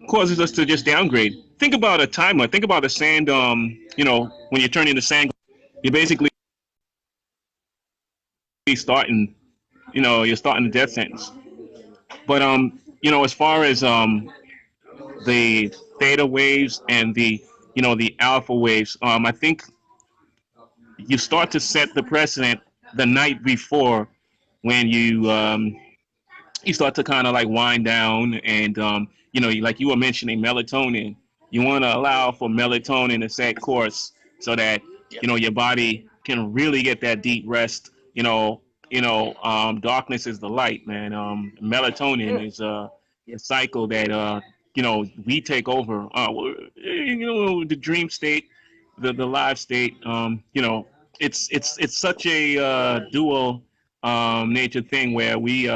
causes us to just downgrade. Think about a timer. Think about a sand. When you're turning the sand, you're basically starting. You're starting the death sentence. But as far as the theta waves and the alpha waves, I think you start to set the precedent the night before when you start to kind of like wind down, and like you were mentioning melatonin. You want to allow for melatonin to set course so that Yep. your body can really get that deep rest. Darkness is the light, man. Melatonin Mm, is a cycle that we take over. The dream state, the live state. It's such a dual nature thing where we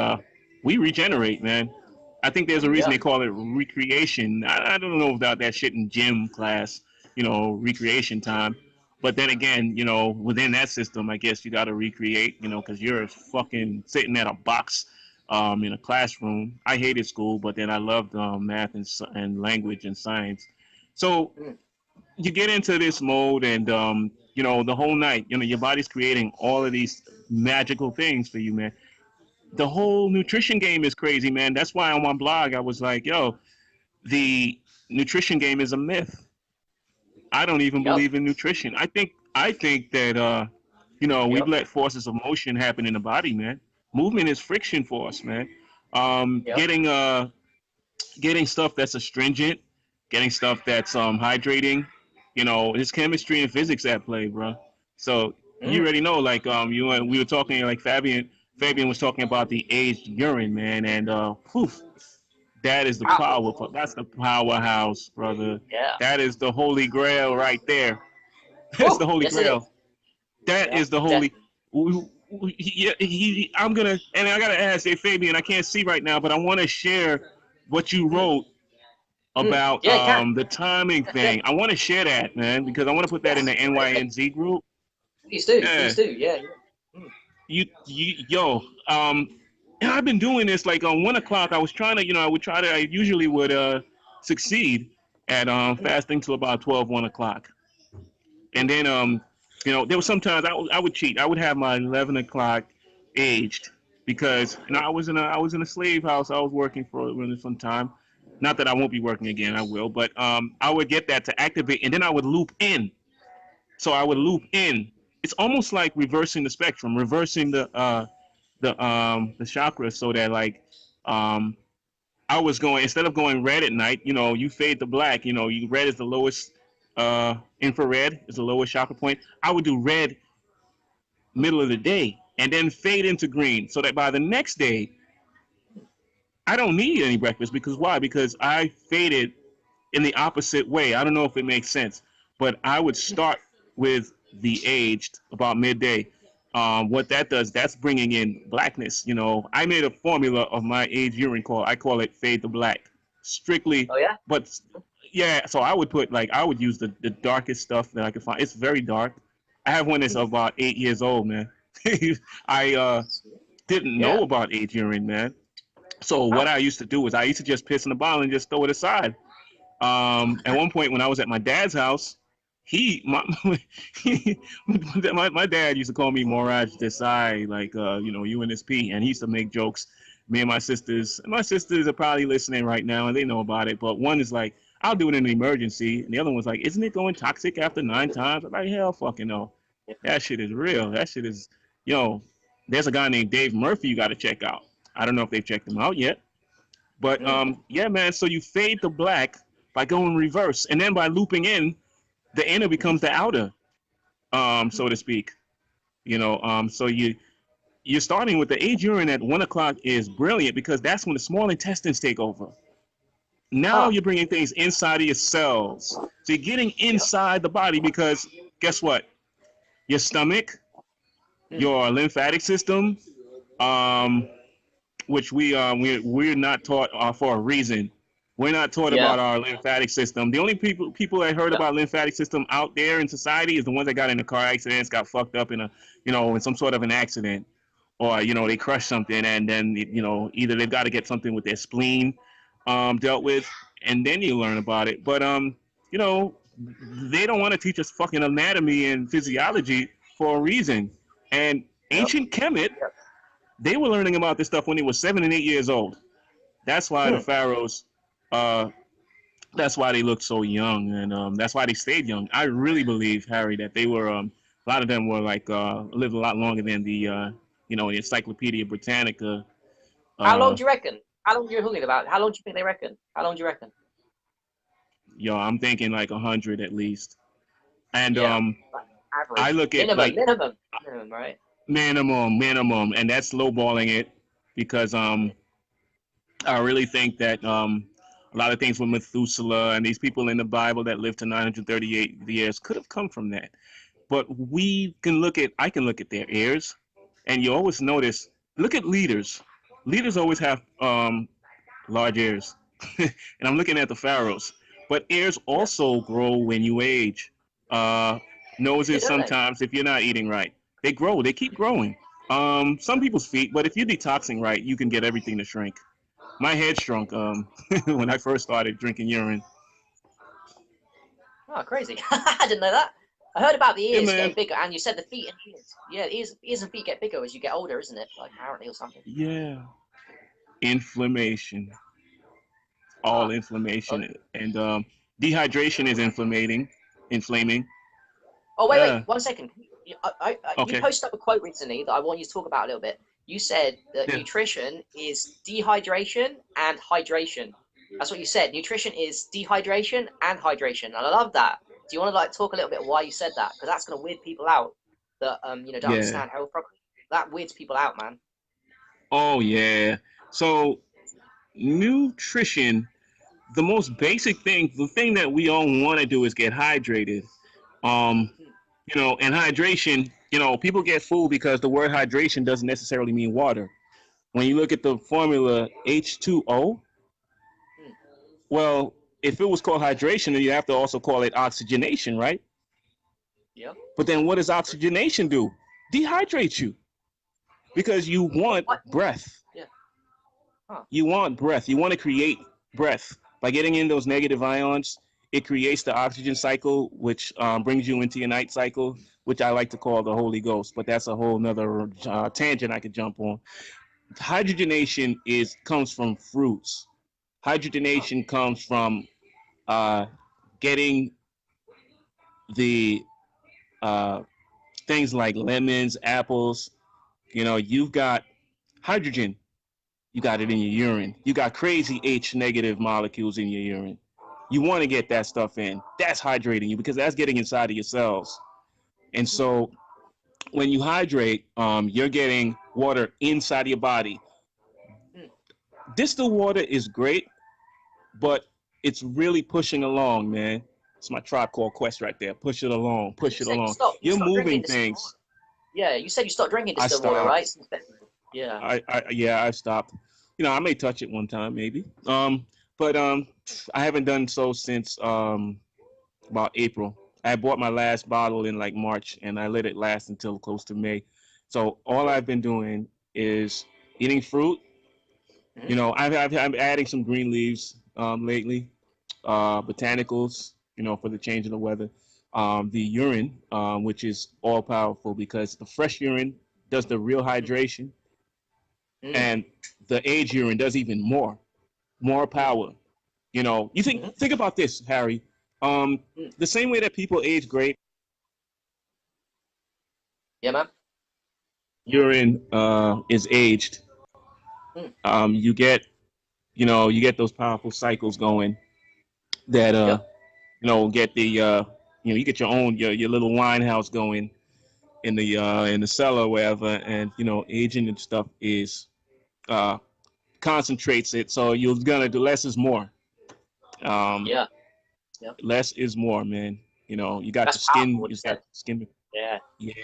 regenerate, man. I think there's a reason yeah. they call it recreation. I don't know about that shit in gym class, recreation time. But then again, within that system, I guess you got to recreate, because you're fucking sitting at a box in a classroom. I hated school, but then I loved math and language and science. So Mm, you get into this mode, and the whole night, your body's creating all of these magical things for you, man. The whole nutrition game is crazy, man. That's why on my blog I was like, yo, the nutrition game is a myth. I don't even yep. believe in nutrition. I think that we've Yep. let forces of motion happen in the body, man. Movement is friction force, man. Yep. Getting stuff that's astringent, getting stuff that's hydrating. There's chemistry and physics at play, bro. So you Mm, already know, like you and we were talking, like Fabian was talking about the aged urine, man, and poof, that is the powerful. power. That's the powerhouse, brother. Yeah. That is the holy grail right there. That's the Woo! holy Yes, it is. grail. That Yeah. is the holy. I'm gonna, and I gotta ask, hey Fabian, I can't see right now, but I want to share what you Mm, wrote about yeah, it can. the timing Yeah. thing. I want to share that, man, because I want to put that in the Yes. Right. NYNZ group. Please do. Yeah, Please do. Yeah. Yeah. Mm, yo, and I've been doing this like on 1 o'clock. I was trying to, I usually would succeed at mm, fasting till about 12, 1 o'clock, and mm, then You know, there was sometimes I would cheat. I would have my 11 o'clock aged because you know I was in a slave house. I was working for some time. Not that I won't be working again. I will, but I would get that to activate, and then I would loop in. So I would loop in. It's almost like reversing the spectrum, reversing the chakras, so that like um, I was going instead of going red at night. You know, you fade to black. You know, you red is the lowest. Infrared is the lowest chakra point. I would do red middle of the day and then fade into green, so that by the next day I don't need any breakfast. Because why? Because I faded in the opposite way. I don't know if it makes sense, but I would start with the aged about midday. What that does, that's bringing in blackness. You know, I made a formula of my age urine call. I call it fade to black, strictly. Oh yeah. But yeah, so I would put like I would use the darkest stuff that I could find. It's very dark. I have one that's about 8 years old, man. I didn't know Yeah. about age urine, man. So what Wow. I used to do was I used to just piss in the bottle and just throw it aside. At one point when I was at my dad's house, he my he, my dad used to call me Moraj Desai, like you know, you and this P, and he used to make jokes. Me and my sisters are probably listening right now and they know about it. But one is like, I'll do it in an emergency, and the other one's like, isn't it going toxic after 9 times? I'm like, hell fucking no. That shit is real. That shit is, yo. There's a guy named Dave Murphy you got to check out. I don't know if they've checked him out yet. But Mm. yeah, man. So you fade the black by going reverse, and then by looping in, the inner becomes the outer, so to speak. You know, so you're starting with the age urine at 1 o'clock is brilliant because that's when the small intestines take over. Now Ah. you're bringing things inside of your cells, so you're getting Yep. inside the body because guess what? Your stomach, Mm. your lymphatic system, um, which we're not taught for a reason. We're not taught Yeah. about our lymphatic system. The only people that heard Yep. about lymphatic system out there in society is the ones that got into car accidents, got fucked up in a in some sort of an accident, or they crushed something, and then either they've got to get something with their spleen dealt with, and then you learn about it. But you know, they don't want to teach us fucking anatomy and physiology for a reason. And Yep. ancient Kemet, Yep. they were learning about this stuff when they were 7 and 8 years old. That's why the Hmm. pharaohs, uh, that's why they looked so young, and that's why they stayed young. I really believe, Harry, that they were a lot of them were like lived a lot longer than the Encyclopedia Britannica. How long Uh, do you reckon? How long are you talking about? How long do you think they reckon? How long do you reckon? I'm thinking like 100 at least. And Yeah. Like I average. look at Minimum. like Minimum. Minimum. Right. minimum, and that's lowballing it because I really think that a lot of things with Methuselah and these people in the Bible that lived to 938 years could have come from that. But I can look at their heirs, and you always notice, look at leaders. Leaders always have large heirs. And I'm looking at the pharaohs. But heirs Yeah. also grow when you age. Uh, Yeah, noses don't they? sometimes if you're not eating right. They grow, they keep growing. Some people's feet, but if you're detoxing right, you can get everything to shrink. My head shrunk when I first started drinking urine. Oh, crazy. I didn't know that. I heard about the Yeah, ears getting man. bigger, and you said the feet and ears. Yeah, ears and feet get bigger as you get older, isn't it? Like apparently or something. Yeah. Inflammation. All Ah. Oh, inflammation. And dehydration is inflaming. oh, wait, Yeah. 1 second. You Okay. posted up a quote recently that I want you to talk about a little bit. You said that Yeah. nutrition is dehydration and hydration. That's what you said. Nutrition is dehydration and hydration, and I love that. Do you want to like talk a little bit why you said that? Because that's gonna weird people out that don't Yeah. understand health properly. That weirds people out, man. Oh yeah. So nutrition, the most basic thing, the thing that we all want to do is get hydrated. Um, Hmm. and hydration, people get fooled because the word hydration doesn't necessarily mean water. When you look at the formula H2O, Hmm. well, if it was called hydration, then you have to also call it oxygenation, right? Yeah. But then what does oxygenation do? Dehydrate you because you What? want What? breath. Yeah. Huh. You want breath. You want to create breath by getting in those negative ions. it creates the oxygen cycle, which brings you into your night cycle, which I like to call the Holy Ghost. But that's a whole nother tangent I could jump on. Hydrogenation is comes from fruits. Oh. Hydrogenation comes from uh, getting the uh, things like lemons, apples. You know, you've got hydrogen. You got it in your urine. You got crazy H negative molecules in your urine. You want to get that stuff in. That's hydrating you because that's getting inside of your cells. And Hmm. so when you hydrate, you're getting water inside of your body. Hmm. Distilled water is great, but it's really pushing along, man. It's my Tribe Called Quest right there. Push it along, And you push it said you along. stopped. You You're stopped drinking moving distilled water. things. Yeah, you said you stopped drinking I distilled water, right? stopped. Since February. Yeah. Yeah, I've stopped. You know, I may touch it one time, maybe. But I haven't done so since about April. I bought my last bottle in like March, and I let it last until close to May. So all Cool. I've been doing is eating fruit. Hmm. You know, I'm adding some green leaves lately, botanicals. You know, for the change in the weather. The urine, which is all powerful because the fresh urine does the real hydration, Mm. and the age urine does even more Mm. power. You know, you Hmm. think about this, Harry. Um, Mm. the same way that people age great, Yeah, man. urine is aged. Mm. You get you get those powerful cycles going that Yep. get the you get your own your little wine house going in the cellar or wherever, and aging and stuff is uh concentrates it, so you're gonna do less is more. Um, Yeah. Yep. less is more, man. You got That's your powerful. skin, What you you got said. skin. Yeah.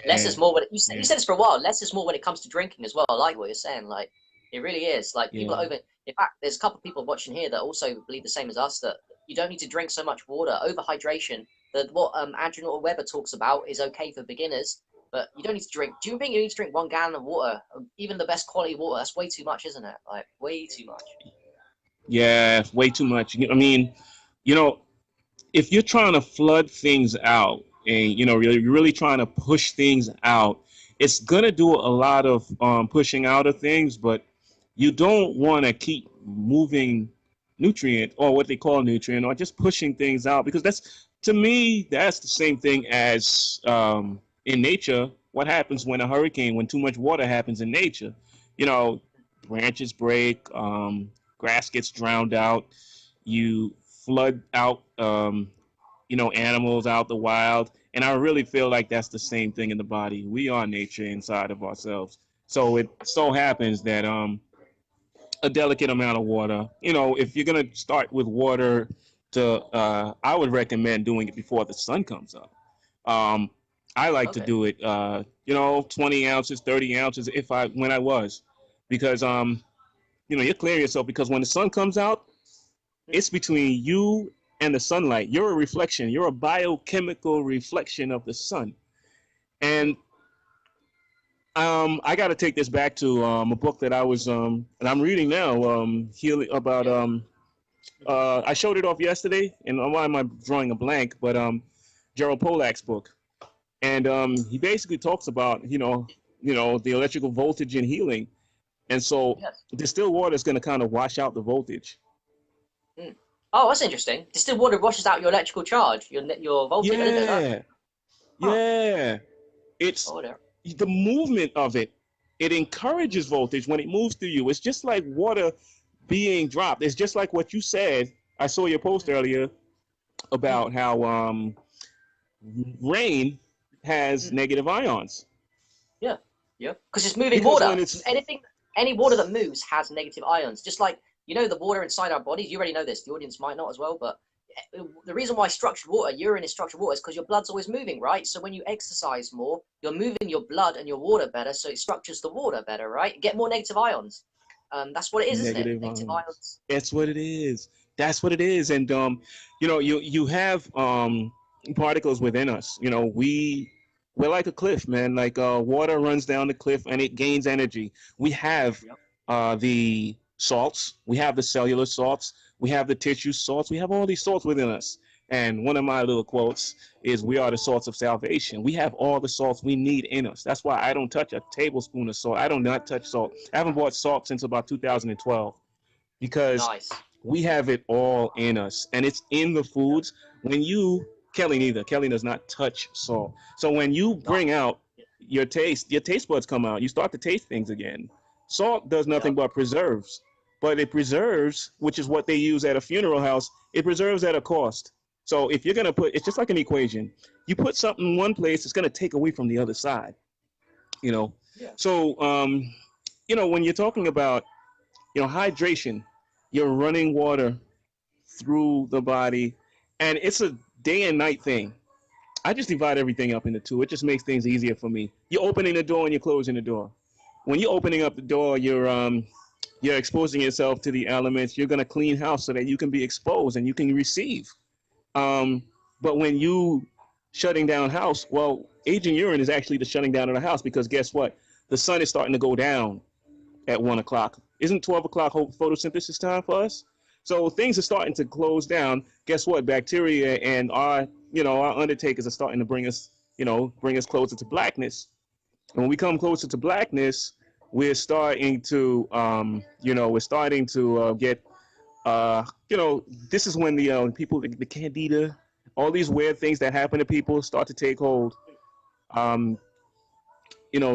Less Yeah, is more. When you yeah, said this for a while. Less is more when it comes to drinking as well. I like what you're saying. Like it really is. Like people yeah, over. In fact, there's a couple of people watching here that also believe the same as us that you don't need to drink so much water. Overhydration. That what Adrian Weber talks about is okay for beginners, but you don't need to drink. Do you think you need to drink 1 gallon of water? Even the best quality water. That's way too much, isn't it? Like way too much. yeah. Way too much. I mean, you know, if you're trying to flood things out and you're really trying to push things out, it's gonna do a lot of pushing out of things, but you don't want to keep moving nutrient or what they call nutrient or just pushing things out because that's to me that's the same thing as in nature what happens when a hurricane when too much water happens in nature. you know Branches break, grass gets drowned out, you flood out animals out the wild. And I really feel like that's the same thing in the body. We are nature inside of ourselves. So it so happens that a delicate amount of water, if you're gonna start with water to I would recommend doing it before the sun comes up. Um I like to Okay. do it 20 ounces, 30 ounces if I when I was because you're clearing yourself because when the sun comes out, Mm. it's between you and the sunlight. You're a reflection. You're a biochemical reflection of the sun. And Mm. I got to take this back to a book that I was and I'm reading now. Healing about Yeah. Hmm. I showed it off yesterday, and why am I drawing a blank? But Gerald Polak's book, and he basically talks about the electrical voltage and healing, and so Yes. distilled water is going to kind of wash out the voltage. Mm. Oh, that's interesting. Distilled water washes out your electrical charge, your voltage. I didn't know that. Yeah, Huh. yeah. It's Oh, there. the movement of it. It encourages voltage when it moves through you. It's just like water being dropped. It's just like what you said. I saw your post Mm. earlier Mm. about how rain has Mm. negative ions Yeah. Yeah. Because it's moving because water. when it's Any water that moves has negative ions. Just like the water inside our bodies. You already know this. The audience might not as well, but the reason why structured water, urine is structured water, is because your blood's always moving, right? So when you exercise more, you're moving your blood and your water better, so it structures the water better, right? You get more negative ions. That's what it is, isn't it? negative Negative ions, ions. that's what it is. That's what it is. And you have particles within us. We're like a cliff, man. Like water runs down the cliff and it gains energy. We have Yep. the salts, we have the cellular salts, we have the tissue salts, we have all these salts within us. And one of my little quotes is, "We are the salts of salvation." We have all the salts we need in us. That's why I don't touch a tablespoon of salt. I do not touch salt. I haven't bought salt since about 2012 because Nice. we have it all in us, and it's in the foods. When you Kelly neither Kelly does not touch salt. So when you bring Nice. out your taste buds come out. You start to taste things again. Salt does nothing Yep. but preserves, but it preserves, which is what they use at a funeral house. It preserves at a cost. So if you're gonna put, it's just like an equation. You put something in one place, it's gonna take away from the other side. You know. Yeah. So when you're talking about hydration, you're running water through the body, and it's a day and night thing. I just divide everything up into two. It just makes things easier for me. You're opening the door and you're closing the door. When you're opening up the door, you're exposing yourself to the elements. You're gonna clean house so that you can be exposed and you can receive. Um, but when you shutting down house, well, aging urine is actually the shutting down of the house, because guess what? The sun is starting to go down at 1 o'clock. Isn't 12 o'clock photosynthesis time for us? So things are starting to close down. Guess what? Bacteria and our undertakers are starting to bring us closer to blackness. And when we come closer to blackness, we're starting to, get, this is when the people, the candida, all these weird things that happen to people start to take hold. Um,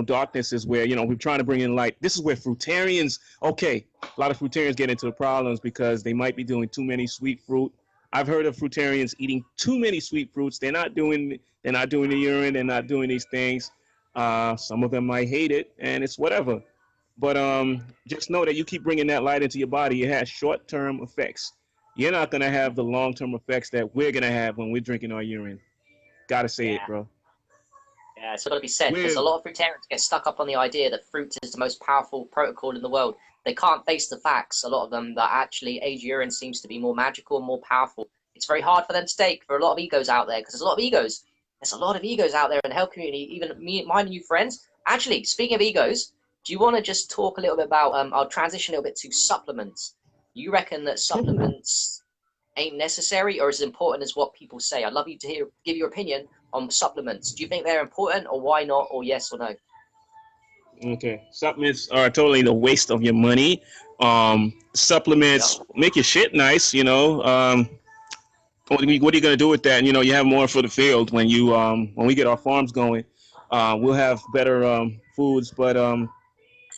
darkness is where, we're trying to bring in light. This is where fruitarians, okay, a lot of fruitarians get into the problems because they might be doing too many sweet fruit. I've heard of fruitarians eating too many sweet fruits. They're not doing the urine. They're not doing these things. Some of them might hate it, and it's whatever. But just know that you keep bringing that light into your body, it has short-term effects. You're not going to have the long-term effects that we're going to have when we're drinking our urine. Gotta say it, Yeah. bro. Yeah, it's got to be said because We're a lot of fruitarians get stuck up on the idea that fruit is the most powerful protocol in the world. They can't face the facts, a lot of them, that actually age urine seems to be more magical and more powerful. It's very hard for them to take for a lot of egos out there because there's a lot of egos. There's a lot of egos out there in the health community, even me, mine and you friends. Actually, speaking of egos, do you want to just talk a little bit about, I'll transition a little bit to supplements. You reckon that supplements ain't necessary or as important as what people say? I'd love you to give your opinion on supplements. Do you think they're important, or why not, or yes or no? Okay. Supplements are totally the waste of your money. Yep. Supplements make your shit nice, what are you gonna do with that? You have more for the field when we get our farms going. We'll have better foods, but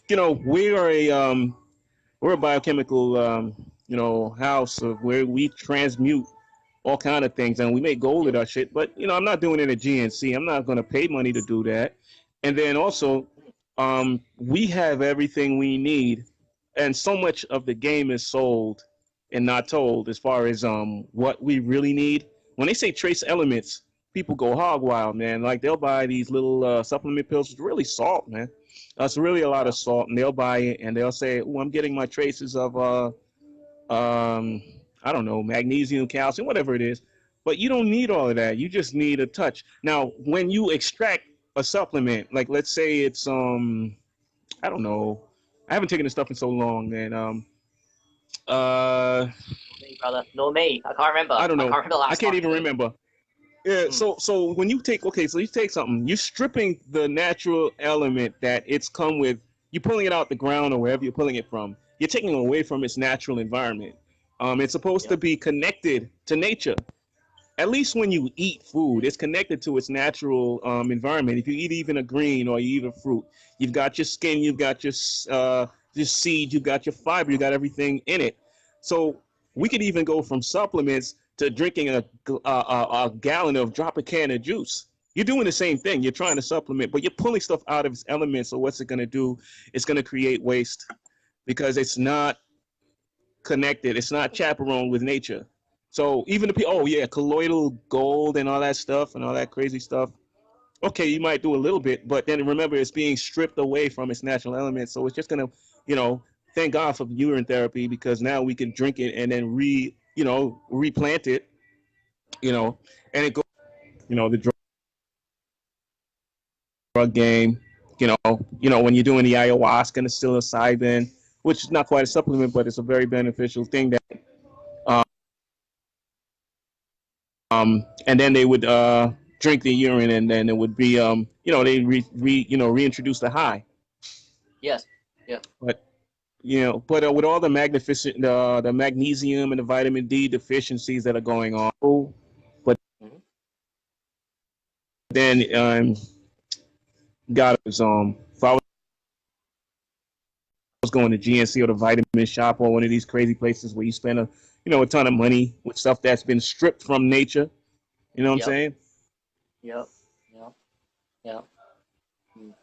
we're a biochemical house of where we transmute all kind of things, and we make gold with our shit. But I'm not doing it at GNC. I'm not gonna pay money to do that. And then also, we have everything we need, and so much of the game is sold and not told as far as what we really need. When they say trace elements, people go hog wild, man. Like they'll buy these little supplement pills with really salt, man. That's really a lot Yeah. of salt, and they'll buy it and they'll say, "Oh, I'm getting my traces of um, I don't know, magnesium, calcium, whatever it is." But you don't need all of that. You just need a touch. Now, when you extract a supplement, like let's say it's I don't know, I haven't taken this stuff in so long, man. Uh, Not me, brother. Nor me. I can't remember. I don't I know. can't remember the I last can't time I even did it. remember. Yeah, Mm. so when you take something, you're stripping the natural element that it's come with. You're pulling it out the ground or wherever you're pulling it from. You're taking it away from its natural environment. It's supposed to Yep. be connected to nature. At least when you eat food, it's connected to its natural environment. If you eat even a green or you eat a fruit, you've got your skin, you've got your seed, you've got your fiber, you got everything in it. So we could even go from supplements to drinking a gallon of drop a can of juice. You're doing the same thing. You're trying to supplement, but you're pulling stuff out of its elements. So what's it going to do? It's going to create waste because it's not connected. It's not chaperoned with nature. So even the people, oh yeah, colloidal gold and all that stuff and all that crazy stuff. Okay, you might do a little bit, but then remember it's being stripped away from its natural elements. So it's just gonna, you know, thank God for urine therapy because now we can drink it and then replant it, you know, and it goes, the drug game, when you're doing the ayahuasca and the psilocybin, which is not quite a supplement, but it's a very beneficial thing that and then they would drink the urine, and then it would be they reintroduce the high. Yes. Yeah. But with all the magnificent the magnesium and the vitamin D deficiencies that are going on, but Hmm. then got us if I was going to GNC or the vitamin shop or one of these crazy places where you spend a ton of money with stuff that's been stripped from nature. You know what I'm Yep. saying? Yep. Yep. Yep. Mm.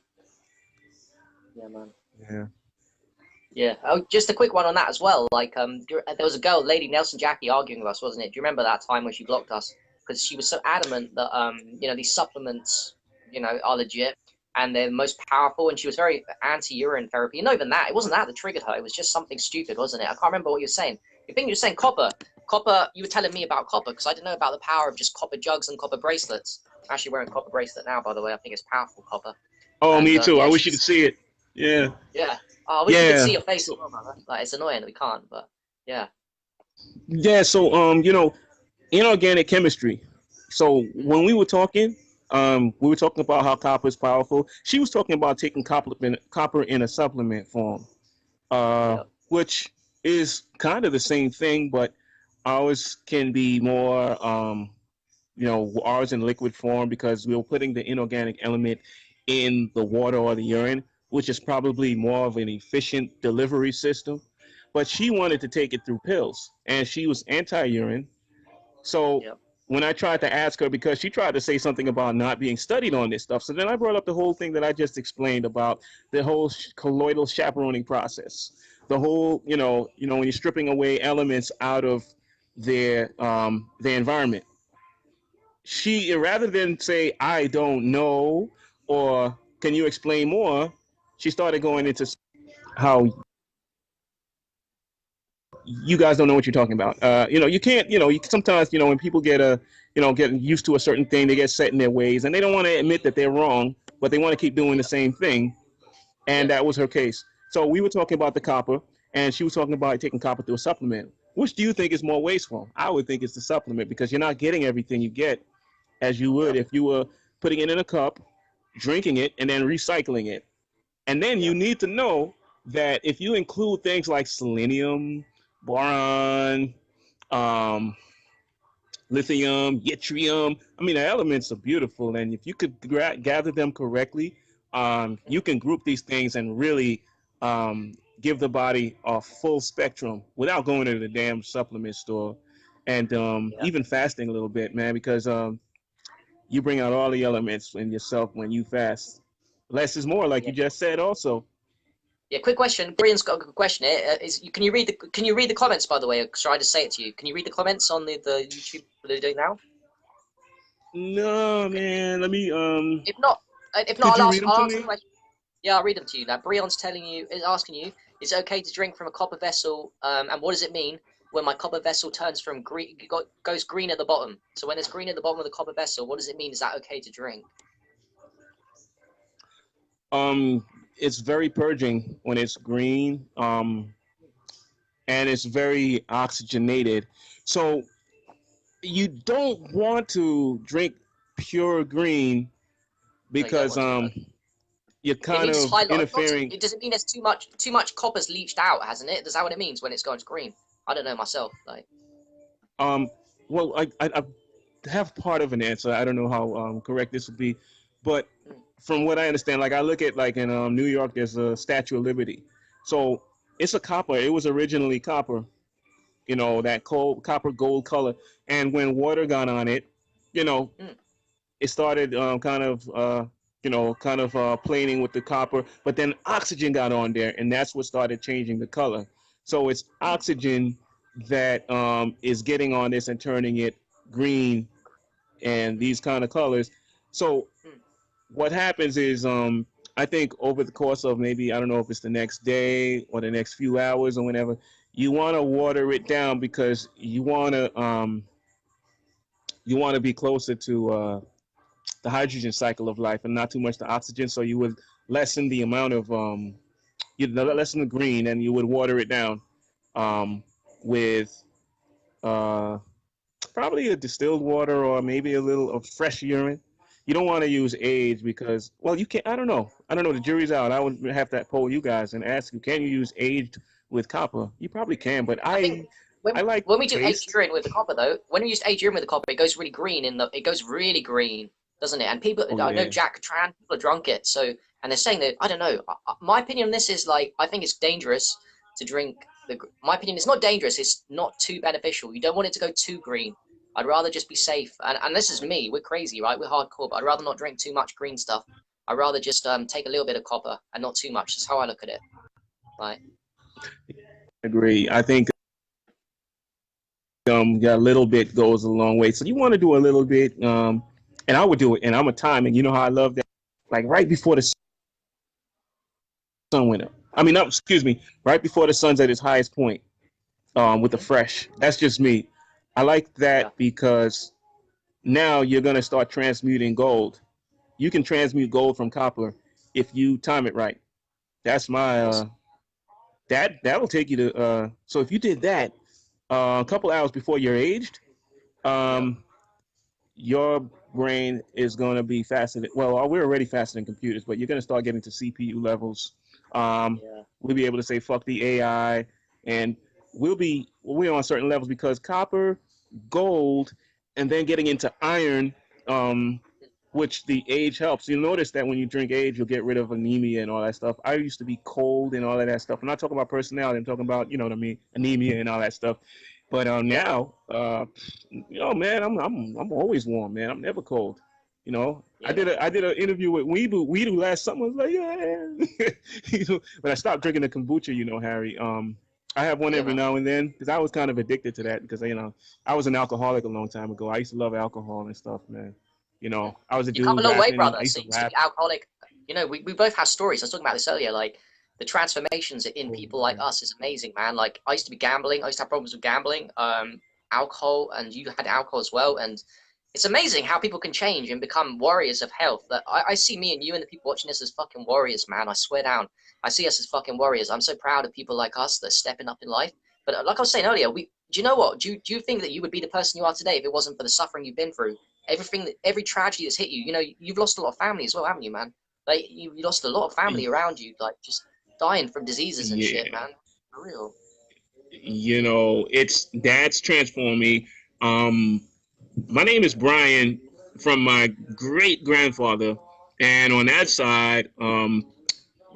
Yeah, man. Yeah. Yeah. Oh, just a quick one on that as well. Like, there was a girl, Lady Nelson Jackie, arguing with us, wasn't it? Do you remember that time when she blocked us because she was so adamant that these supplements, are legit and they're most powerful, and she was very anti-urine therapy. And not even that. It wasn't that triggered her. It was just something stupid, wasn't it? I can't remember what you were saying. You think you were saying copper. Copper. You were telling me about copper because I didn't know about the power of just copper jugs and copper bracelets. I'm actually wearing a copper bracelet now, by the way. I think it's powerful copper. Oh, And me too. I yeah, wish you could she's see it. Yeah. yeah. Oh, I wish we could Yeah. see your face as So, well, brother. Like, it's annoying that we can't, but yeah. yeah. So, inorganic chemistry. So Mm. when we were talking about how copper is powerful. She was talking about taking copper in a supplement form, Yep. which is kind of the same thing, but ours can be more, ours in liquid form because we were putting the inorganic element in the water or the urine, which is probably more of an efficient delivery system. But she wanted to take it through pills, and she was anti-urine. So Yep. when I tried to ask her, because she tried to say something about not being studied on this stuff, so then I brought up the whole thing that I just explained about the whole colloidal chaperoning process. The whole, when you're stripping away elements out of their environment. She, rather than say I don't know or can you explain more, she started going Yep. into how you guys don't know what you're talking about. You can't, sometimes, when people get used to a certain thing, they get set in their ways and they don't want to admit that they're wrong, but they want to keep doing the Yep. same thing. And Yep. that was her case. So we were talking about the copper, and she was talking about taking copper through a supplement. Which do you think is more wasteful? I would think it's the supplement because you're not getting everything you get as you would Yep. if you were putting it in a cup, drinking it, and then recycling it. And then you Yep. need to know that if you include things like selenium, boron, um, lithium, yttrium, I mean, the elements are beautiful. And if you could gather them correctly, you can group these things and really give the body a full spectrum without going to the damn supplement store and Yep. even fasting a little bit, man, because you bring out all the elements in yourself when you fast. Less is more, like you Yeah. just said. Also, Yeah. Quick question. Brian's got a good question here. Can you read the comments, by the way? Or should I just say it to you? Can you read the comments on the YouTube that they're doing now? no, man. Let me. If not, if Could not, you read them I'll to answer the me? question. Yeah, I'll read them to you. Now, Brion's is asking you, is it okay to drink from a copper vessel? And what does it mean when my copper vessel turns from green, goes green at the bottom? So when it's green at the bottom of the copper vessel, what does it mean? Is that okay to drink? Um, it's very purging when it's green. And it's very oxygenated. So you don't want to drink pure green No, you don't because want to. Okay. you're It kind means it's of highlight. Not to, interfering. it doesn't mean there's too much copper's leached out, hasn't it? Is that what it means when it's going green? I don't know myself. Like, Um, well, I have part of an answer. I don't know how correct this would be, but mm, from what I understand, like I look at like in New York, there's a Statue of Liberty. So it's a copper. It was originally copper. That cold copper gold color. And when water got on it, you know, mm, it started planing with the copper, but then oxygen got on there, and that's what started changing the color. So it's mm, oxygen that is getting on this and turning it green and these kind of colors. So mm. what happens is I think over the course of maybe I don't know if it's the next day or the next few hours or whenever you want to water it down because you want to be closer to the hydrogen cycle of life and not too much the oxygen. So you would lessen the amount of you lessen the green and you would water it down with uh, probably a distilled water or maybe a little of fresh urine. You don't want to use age because, well, you can't. I don't know. I don't know. The jury's out. I would have to poll you guys and ask you, can you use aged with copper? You probably can, but I think I like when we do aged taste. urine with the copper though, when we use aged urine with the copper, it goes really green it goes really green, doesn't it? And people, Oh I know yeah. Jack Tran, people have drunk it, so and they're saying that I don't know. My opinion on this is like I think it's dangerous to drink My opinion is not dangerous. It's not too beneficial. You don't want it to go too green. I'd rather just be safe. And this is me. We're crazy, right? We're hardcore, but I'd rather not drink too much green stuff. I'd rather just take a little bit of copper and not too much. That's how I look at it. Right? Agree. I think yeah, a little bit goes a long way. So you want to do a little bit, and I would do it. And I'm a timing. You know how I love that. Like right before the sun went up. I mean, no, excuse me, right before the sun's at its highest point, with the Hmm. fresh. That's just me. I like Yeah. that because now you're gonna start transmuting gold. You can transmute gold from copper if you time it right. That's my Awesome. that will take you to so if you did that a couple hours before you're aged, Yeah. um, your brain is going to be faster. Well, we're already faster than computers, but you're going to start getting to CPU levels. Um, Yeah. we'll be able to say fuck the AI, and we're on certain levels because copper, gold, and then getting into iron, um, which the age helps. You'll notice that when you drink age, you'll get rid of anemia and all that stuff. I used to be cold and all of that stuff. I'm not talking about personality. I'm talking about, you know what I mean, anemia and all that stuff. But Yeah. now, man, I'm always warm, man. I'm never cold. You know, Yeah, man. I did an interview with Weedu last summer. I was like, yeah, you know, but I stopped drinking the kombucha. You know, Harry. I have one Yeah, every man. now and then because I was kind of addicted to that because I was an alcoholic a long time ago. I used to love alcohol and stuff, man. You Mm. know, I was a You've come a dude long way, rapping. brother. I used So to you used to be rap. alcoholic. You know, we both have stories. I was talking about this earlier. Like the transformations in Oh people like man, us is amazing, man. Like I used to be gambling. I used to have problems with gambling, alcohol, and you had alcohol as well. And it's amazing how people can change and become warriors of health. That I see me and you and the people watching this as fucking warriors, man. I swear down. I see us as fucking warriors. I'm so proud of people like us that are stepping up in life. But like I was saying earlier, we do you know what? Do you think that you would be the person you are today if it wasn't for the suffering you've been through? Every tragedy that's hit you, you know, you've lost a lot of family as well, haven't you, man? Like you lost a lot of family around you, like just dying from diseases and shit, yeah. man. For real. You know, it's that's transformed me. Um, my name is Bryan from my great grandfather, and on that side,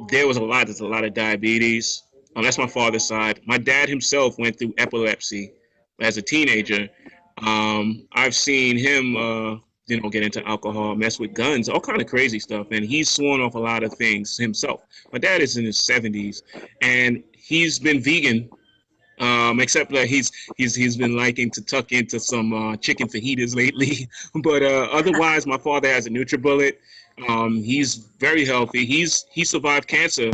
there's a lot of diabetes. That's my father's side. My dad himself went through epilepsy as a teenager. I've seen him, get into alcohol, mess with guns, all kind of crazy stuff, and he's sworn off a lot of things himself. My dad is in his 70s, and he's been vegan, except that he's been liking to tuck into some chicken fajitas lately. But otherwise, my father has a NutriBullet. He's very healthy. He survived cancer,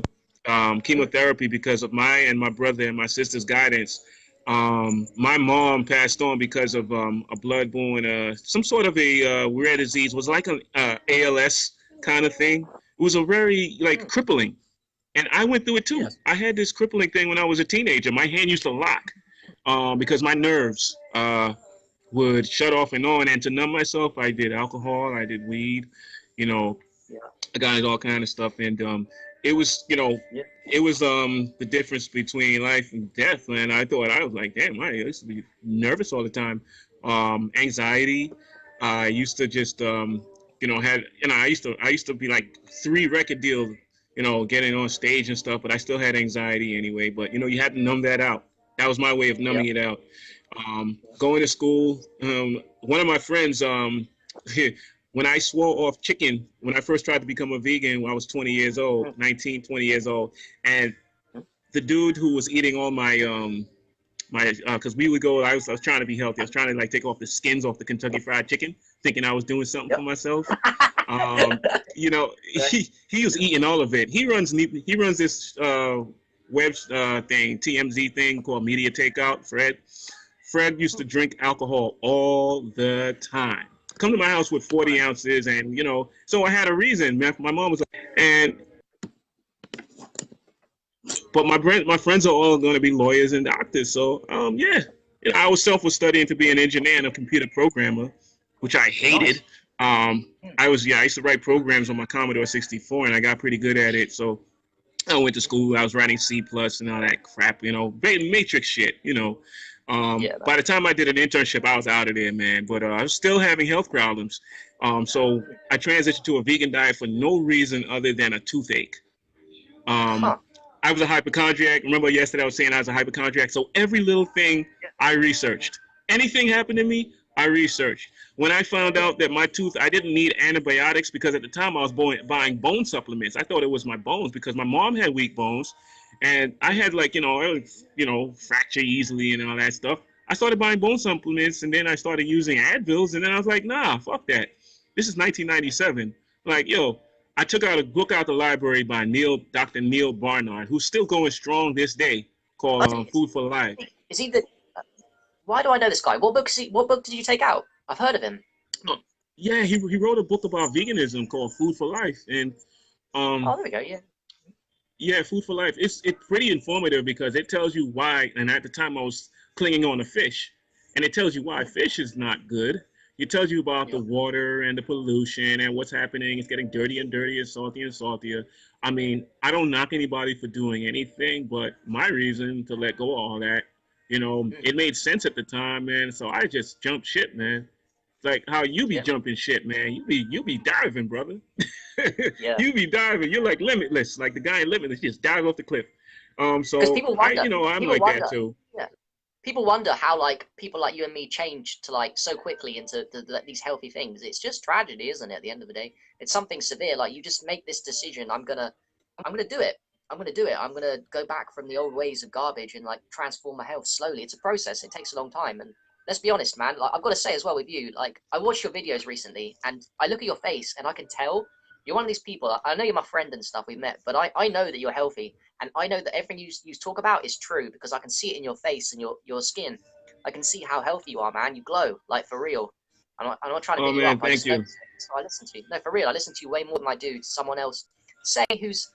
chemotherapy because of my and my brother and my sister's guidance. My mom passed on because of a bloodborne, some sort of a rare disease. It was like an ALS kind of thing. It was a very like Mm, crippling, and I went through it too. yes. I had this crippling thing when I was a teenager. My hand used to lock because my nerves would shut off and on. And to numb myself, I did alcohol, I did weed, you know, Yeah. I got into all kind of stuff. And it was, Yeah. it was the difference between life and death. And I was like, damn, I used to be nervous all the time. Anxiety. I used to just, I used to be like 3 record deals, getting on stage and stuff, but I still had anxiety anyway. But, you had to numb that out. That was my way of Yeah. numbing it out. Going to school, one of my friends, when I swore off chicken, when I first tried to become a vegan when I was 20 years old, Mm, 19, 20 years old, and mm, the dude who was eating all my because we would go, I was trying to be healthy. I was trying to like take off the skins off the Kentucky Fried Chicken, thinking I was doing something for yep. myself. Um, Okay. he was eating all of it. He runs this web thing, TMZ thing called Media Takeout. Fred used to drink alcohol all the time. Come to my house with 40 Fine. ounces, and so I had a reason. My mom was, and but my friends are all going to be lawyers and doctors. So yeah, I was studying to be an engineer and a computer programmer, which I hated. Nice. Um, Hmm. I used to write programs on my Commodore 64, and I got pretty good at it. So I went to school. I was writing C plus and all that crap, matrix shit. Yeah, man. By the time I did an internship, I was out of there, man. But I was still having health problems. So Hmm. I transitioned to a vegan diet for no reason other than a toothache. Um, Huh. I was a hypochondriac. Remember yesterday I was saying I was a hypochondriac. So every little thing I researched. Anything happened to me, I researched. When I found Yeah. out that my tooth, I didn't need antibiotics because at the time I was buying bone supplements. I thought it was my bones because my mom had weak bones, and I had fracture easily and all that stuff. I started buying bone supplements, and then I started using Advils, and then I was like, nah, fuck that. This is 1997. Like, yo, I took out a book out the library by Dr. Neil Barnard, who's still going strong this day, called Is he, Food for Life. is he the? Why do I know this guy? What book is he? What book did you take out? I've heard of him. No, yeah, he wrote a book about veganism called Food for Life, and Oh, um, there we go. Yeah. yeah, Food for Life. It's pretty informative because it tells you why. And at the time, I was clinging on to fish, and it tells you why Hmm. fish is not good. It tells you about the Yeah. water and the pollution and what's happening. It's getting dirtier and dirtier, saltier and saltier. I mean, I don't knock anybody for doing anything, but my reason to let go of all that, Hmm. it made sense at the time, man. So I just jumped ship, man. Like how you be Yeah. jumping shit, man. You be diving, brother. Yeah. You be diving. You're like Limitless, like the guy in Limitless, just dive off the cliff. Because So people I, wonder. I'm People like that wonder. too. Yeah. People wonder how like people like you and me change to like so quickly into these healthy things. It's just tragedy, isn't it? At the end of the day, it's something severe. Like you just make this decision. I'm gonna do it. I'm gonna do it. I'm gonna go back from the old ways of garbage and like transform my health slowly. It's a process. It takes a long time. And let's be honest, man. Like I've got to say as well with you. Like I watched your videos recently, and I look at your face, and I can tell you're one of these people. I know you're my friend and stuff. We met, but I know that you're healthy, and I know that everything you talk about is true because I can see it in your face and your skin. I can see how healthy you are, man. You glow, like for real. I'm not trying to Oh big you up. man, I thank just you. notice it. So I listen to you. No, for real. I listen to you way more than I do to someone else. Say who's,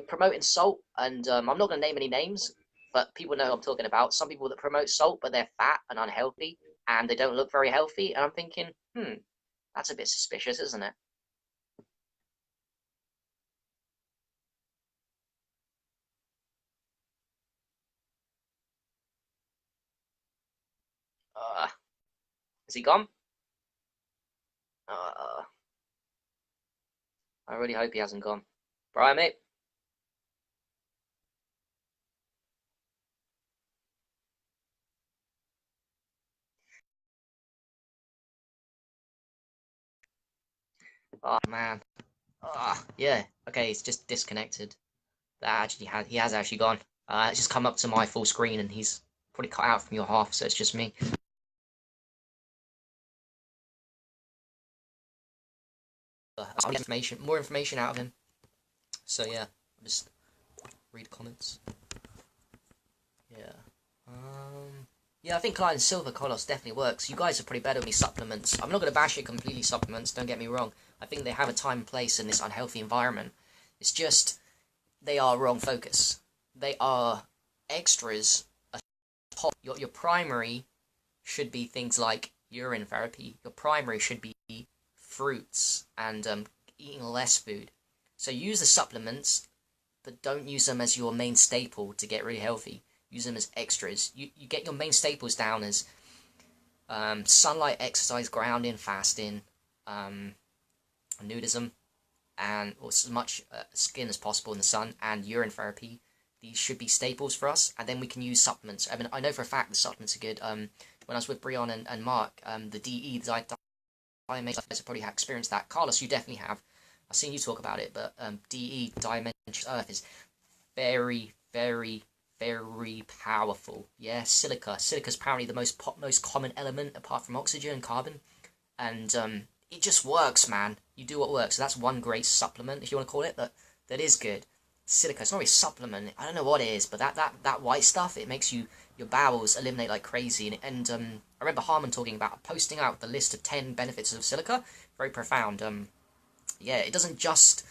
promoting salt. And I'm not going to name any names, but people know what I'm talking about. Some people that promote salt, but they're fat and unhealthy and they don't look very healthy. And I'm thinking, that's a bit suspicious, isn't it? Uh, is he gone? Uh, I really hope he hasn't gone. Brian, mate. Oh, man. Yeah. Okay, he's just disconnected. He has actually gone. It's just come up to my full screen and he's probably cut out from your half, so it's just me. I'll get more information out of him. So yeah, I'll just read comments. Yeah. Yeah, I think Clyde and Silver Colos definitely works. You guys are pretty better with me supplements. I'm not going to bash it completely, supplements, don't get me wrong. I think they have a time and place in this unhealthy environment. It's just, they are wrong focus. They are extras. Your primary should be things like urine therapy. Your primary should be fruits and eating less food. So use the supplements, but don't use them as your main staple to get really healthy. Use them as extras. You get your main staples down as sunlight, exercise, grounding, fasting, um, nudism, and as much skin as possible in the sun, and urine therapy. These should be staples for us, and then we can use supplements. I mean, I know for a fact the supplements are good. When I was with Bryan and Mark, the DE, the Dimensions, probably have experienced that. Carlos, you definitely have. I've seen you talk about it, but DE, Dimensions Earth, is very, very, very powerful. Yeah, silica. Silica is apparently the most common element apart from oxygen and carbon, and it just works, man. You do what works. So that's one great supplement, if you want to call it, that is good. Silica. It's not really a supplement. I don't know what it is, but that white stuff, it makes your bowels eliminate like crazy. And I remember Harmon talking about posting out the list of 10 benefits of silica. Very profound. Yeah, it doesn't just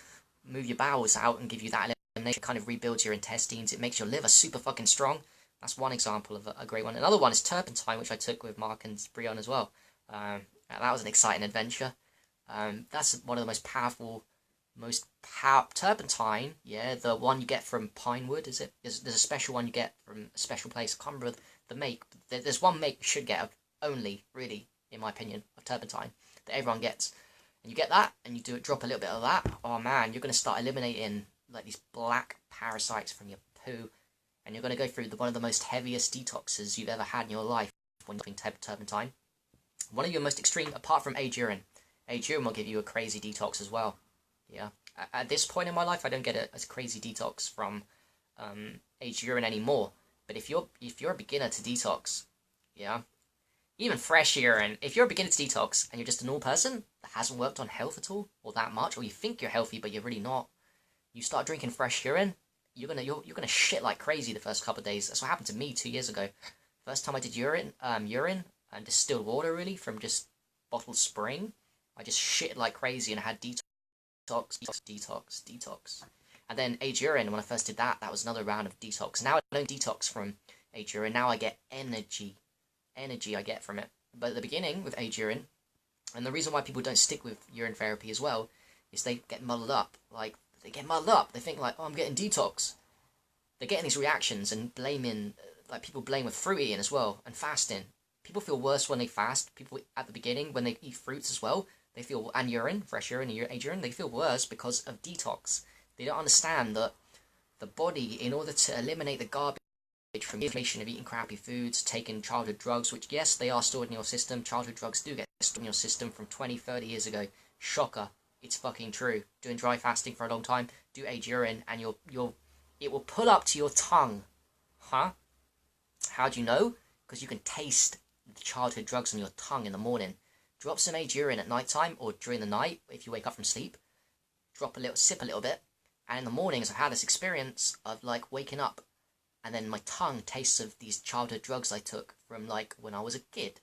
move your bowels out and give you that elimination. It kind of rebuilds your intestines. It makes your liver super fucking strong. That's one example of a great one. Another one is turpentine, which I took with Mark and Bryan as well. That was an exciting adventure. That's one of the most powerful, turpentine. Yeah, the one you get from pine wood. Is it? There's a special one you get from a special place. I can't remember the make. There's one make you should get of only, really, in my opinion, of turpentine that everyone gets. And you get that, and you drop a little bit of that. Oh man, you're gonna start eliminating like these black parasites from your poo, and you're gonna go through one of the most heaviest detoxes you've ever had in your life when you're doing turpentine. One of your most extreme, apart from age urine. Age urine will give you a crazy detox as well. Yeah. At this point in my life, I don't get a crazy detox from age urine anymore. But if you're a beginner to detox, yeah, even fresh urine, if you're a beginner to detox and you're just a normal person that hasn't worked on health at all or that much, or you think you're healthy but you're really not, you start drinking fresh urine, you're gonna shit like crazy the first couple of days. That's what happened to me 2 years ago. First time I did urine and distilled water really from just bottled spring, I just shit like crazy and I had detox. And then age urine, when I first did that was another round of detox. Now I don't detox from age urine, now I get energy I get from it. But at the beginning with age urine, and the reason why people don't stick with urine therapy as well, is they get muddled up. They think like, oh, I'm getting detox. They're getting these reactions and blaming, like people blame with fruit eating as well, and fasting. People feel worse when they fast. People at the beginning, when they eat fruits as well, they feel, and urine, fresh urine, and age urine, they feel worse because of detox. They don't understand that the body, in order to eliminate the garbage from the information of eating crappy foods, taking childhood drugs, which yes, they are stored in your system. Childhood drugs do get stored in your system from 20, 30 years ago. Shocker. It's fucking true. Doing dry fasting for a long time, do age urine, and it will pull up to your tongue. Huh? How do you know? Because you can taste the childhood drugs on your tongue in the morning. Drop some age urine at night time or during the night if you wake up from sleep. Sip a little bit, and in the mornings I've had this experience of like waking up, and then my tongue tastes of these childhood drugs I took from like when I was a kid.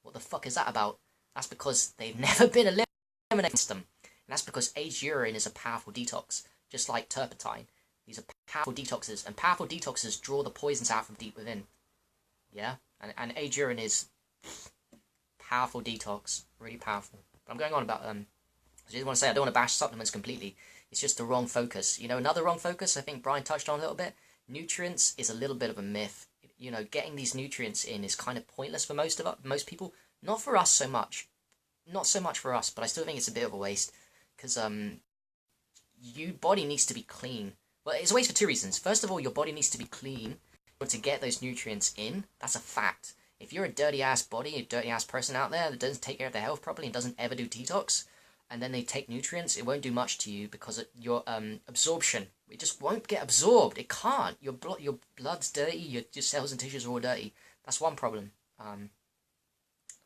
What the fuck is that about? That's because they've never been eliminated from them. And that's because aged urine is a powerful detox, just like turpentine. These are powerful detoxes, and powerful detoxes draw the poisons out from deep within. Yeah? And aged urine is powerful detox, really powerful. But I'm going on about, I just want to say, I don't want to bash supplements completely. It's just the wrong focus. You know, another wrong focus, I think Bryan touched on a little bit. Nutrients is a little bit of a myth. You know, getting these nutrients in is kind of pointless for most people. Not for us so much. Not so much for us, but I still think it's a bit of a waste. Because, your body needs to be clean. Well, it's a waste for two reasons. First of all, your body needs to be clean to get those nutrients in. That's a fact. If you're a dirty-ass body, a dirty-ass person out there that doesn't take care of their health properly and doesn't ever do detox, and then they take nutrients, it won't do much to you because your absorption, it just won't get absorbed. It can't. Your blood's dirty, your cells and tissues are all dirty. That's one problem. I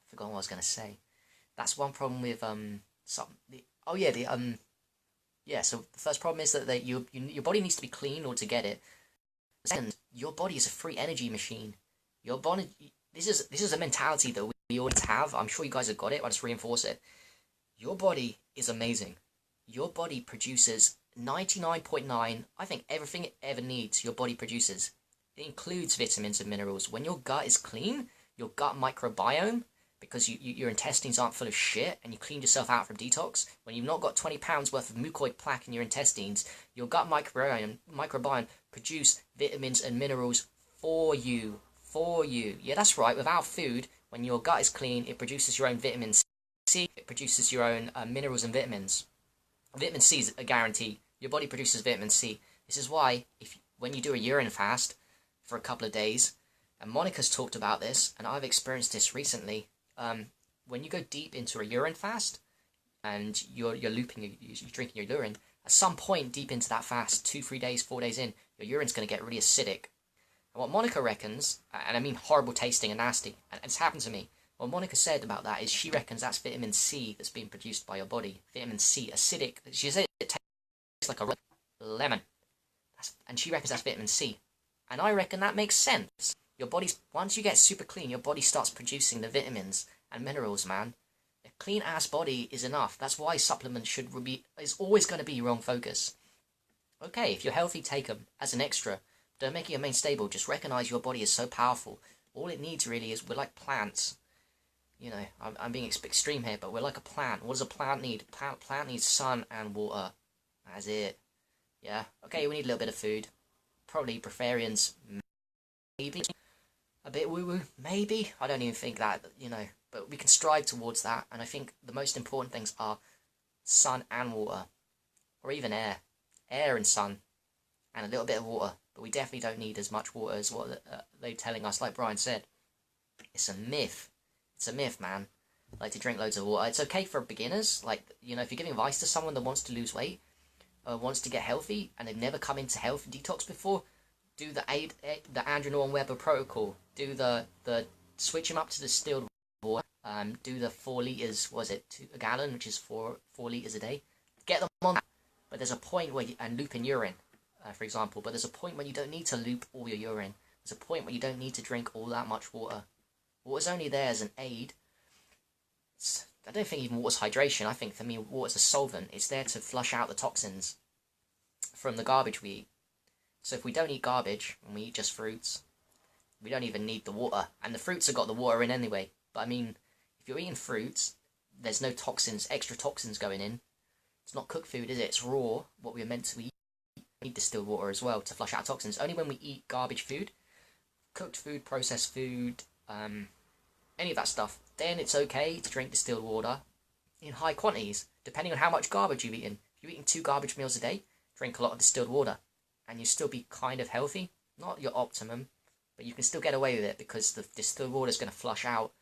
forgot what I was going to say. That's one problem with, so the first problem is that your body needs to be clean in order to get it. Second, your body is a free energy machine. Your body, this is a mentality that we always have. I'm sure you guys have got it. I'll just reinforce it. Your body is amazing. Your body produces 99.9, I think everything it ever needs, your body produces. It includes vitamins and minerals. When your gut is clean, your gut microbiome, because your intestines aren't full of shit and you cleaned yourself out from detox, when you've not got 20 pounds worth of mucoid plaque in your intestines, your gut microbiome produce vitamins and minerals for you. Yeah, that's right. Without food, when your gut is clean, it produces your own vitamin C. It produces your own minerals and vitamins. Vitamin C is a guarantee. Your body produces vitamin C. This is why, when you do a urine fast for a couple of days, and Monica's talked about this, and I've experienced this recently, when you go deep into a urine fast, and you're drinking your urine, at some point deep into that fast, 2, 3 days, 4 days in, your urine's going to get really acidic. And what Monica reckons, and I mean horrible tasting and nasty, and it's happened to me, what Monica said about that is she reckons that's vitamin C that's being produced by your body. Vitamin C, acidic. She said it tastes like a lemon. And she reckons that's vitamin C. And I reckon that makes sense. Your body's, once you get super clean, your body starts producing the vitamins and minerals, man. A clean-ass body is enough. That's why supplements is always going to be your wrong focus. Okay, if you're healthy, take them as an extra. Don't make it your main stable. Just recognize your body is so powerful. All it needs really is, we're like plants. You know, I'm being extreme here, but we're like a plant. What does a plant need? Plant needs sun and water. That's it. Yeah. Okay, we need a little bit of food. Probably breatharians, maybe. A bit woo-woo, maybe. I don't even think that, you know. But we can strive towards that. And I think the most important things are sun and water. Or even air. Air and sun. And a little bit of water. But we definitely don't need as much water as what they're telling us. Like Bryan said, it's a myth. It's a myth, man. Like, to drink loads of water. It's okay for beginners. Like, you know, if you're giving advice to someone that wants to lose weight, wants to get healthy, and they've never come into health detox before, do the Andrew Norton Webber protocol. Do the switch them up to distilled water. Do the 4 liters, a gallon, which is 4 liters a day. Get them on that. But there's a point where and looping urine, for example. But there's a point when you don't need to loop all your urine. There's a point where you don't need to drink all that much water. Water's only there as an aid. I don't think even water's hydration. I think for me, water's a solvent. It's there to flush out the toxins from the garbage we eat. So if we don't eat garbage, and we eat just fruits, we don't even need the water. And the fruits have got the water in anyway. But I mean, if you're eating fruits, there's no toxins, extra toxins going in. It's not cooked food, is it? It's raw, what we're meant to eat. We need distilled water as well to flush out toxins. Only when we eat garbage food, cooked food, processed food, any of that stuff, then it's okay to drink distilled water in high quantities, depending on how much garbage you've eaten. If you're eating 2 garbage meals a day, drink a lot of distilled water, and you still be kind of healthy. Not your optimum, but you can still get away with it because the distilled water is going to flush out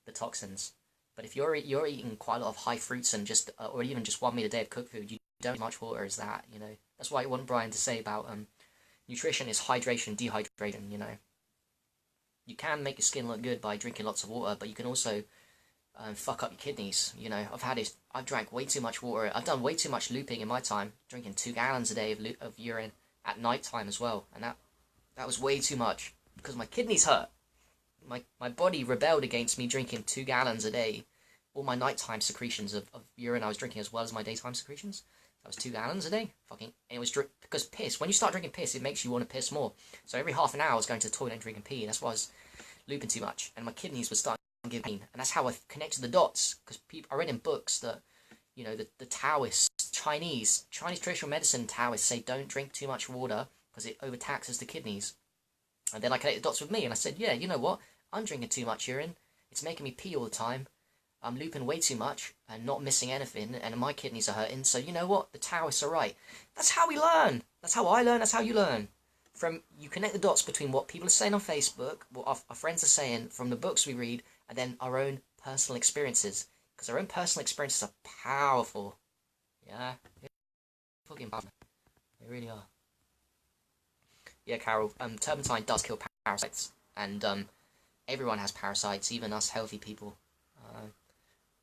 the toxins. But if you're eating quite a lot of high fruits and just or even just 1 meal a day of cooked food, you don't need much water as that. You know, that's why I want Bryan to say about nutrition is hydration, dehydration. You know. You can make your skin look good by drinking lots of water, but you can also fuck up your kidneys. You know, I've drank way too much water. I've done way too much looping in my time, drinking 2 gallons a day of urine at night time as well, and that was way too much because my kidneys hurt. My body rebelled against me drinking 2 gallons a day. All my nighttime secretions of urine I was drinking as well as my daytime secretions. That was 2 gallons a day. And it was because piss. When you start drinking piss, it makes you want to piss more. So every half an hour I was going to the toilet and drinking pee. That's why I was looping too much. And my kidneys were starting to give me. And that's how I connected the dots. Because I read in books that, you know, the Taoists, Chinese traditional medicine Taoists say don't drink too much water because it overtaxes the kidneys. And then I connected the dots with me and I said, yeah, you know what? I'm drinking too much urine. It's making me pee all the time. I'm looping way too much and not missing anything, and my kidneys are hurting, so you know what? The Taoists are right. That's how we learn. That's how I learn, that's how you learn. You connect the dots between what people are saying on Facebook, what our friends are saying, from the books we read, and then our own personal experiences. Because our own personal experiences are powerful. Yeah? They're fucking powerful. They really are. Yeah, Carol, turpentine does kill parasites, and everyone has parasites, even us healthy people.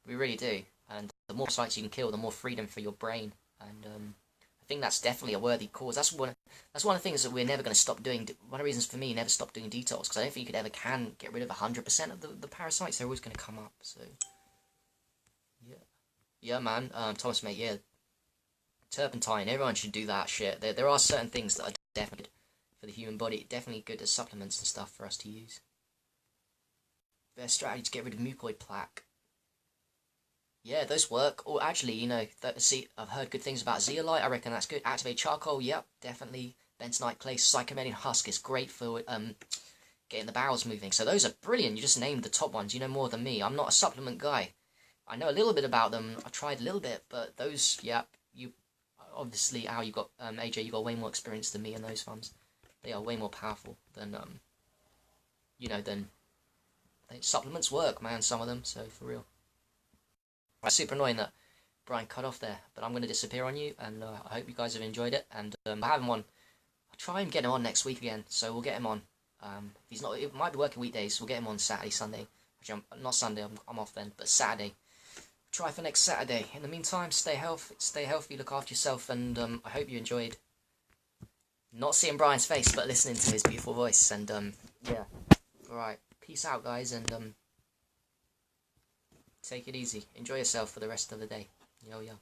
We really do, and the more parasites you can kill, the more freedom for your brain, and I think that's definitely a worthy cause. That's one of the things that we're never going to stop doing. One of the reasons for me never stop doing detox, because I don't think you can get rid of 100% of the parasites. They're always going to come up. So yeah, man. Thomas, mate, yeah, turpentine. Everyone should do that shit. There are certain things that are definitely good for the human body. Definitely good as supplements and stuff for us to use. Best strategy to get rid of mucoid plaque. Yeah, those work. Or actually, you know, I've heard good things about zeolite. I reckon that's good. Activated charcoal, yep, definitely. Bentonite clay, psychomedian husk is great for getting the bowels moving. So those are brilliant. You just named the top ones. You know more than me. I'm not a supplement guy. I know a little bit about them. I tried a little bit, but those, yep. You obviously, Al, you got AJ, you got way more experience than me in those ones. They are way more powerful than supplements work, man. Some of them. So for real. It's super annoying that Bryan cut off there, but I'm going to disappear on you, and I hope you guys have enjoyed it, and I have him on. I'll try and get him on next week again, so we'll get him on. If he's not, it might be working weekdays, so we'll get him on Saturday, Sunday. Actually, not Sunday, I'm off then, but Saturday. Try for next Saturday. In the meantime, stay healthy, look after yourself, and I hope you enjoyed not seeing Bryan's face, but listening to his beautiful voice, and yeah. Alright, peace out, guys, and take it easy. Enjoy yourself for the rest of the day. Yo, yo.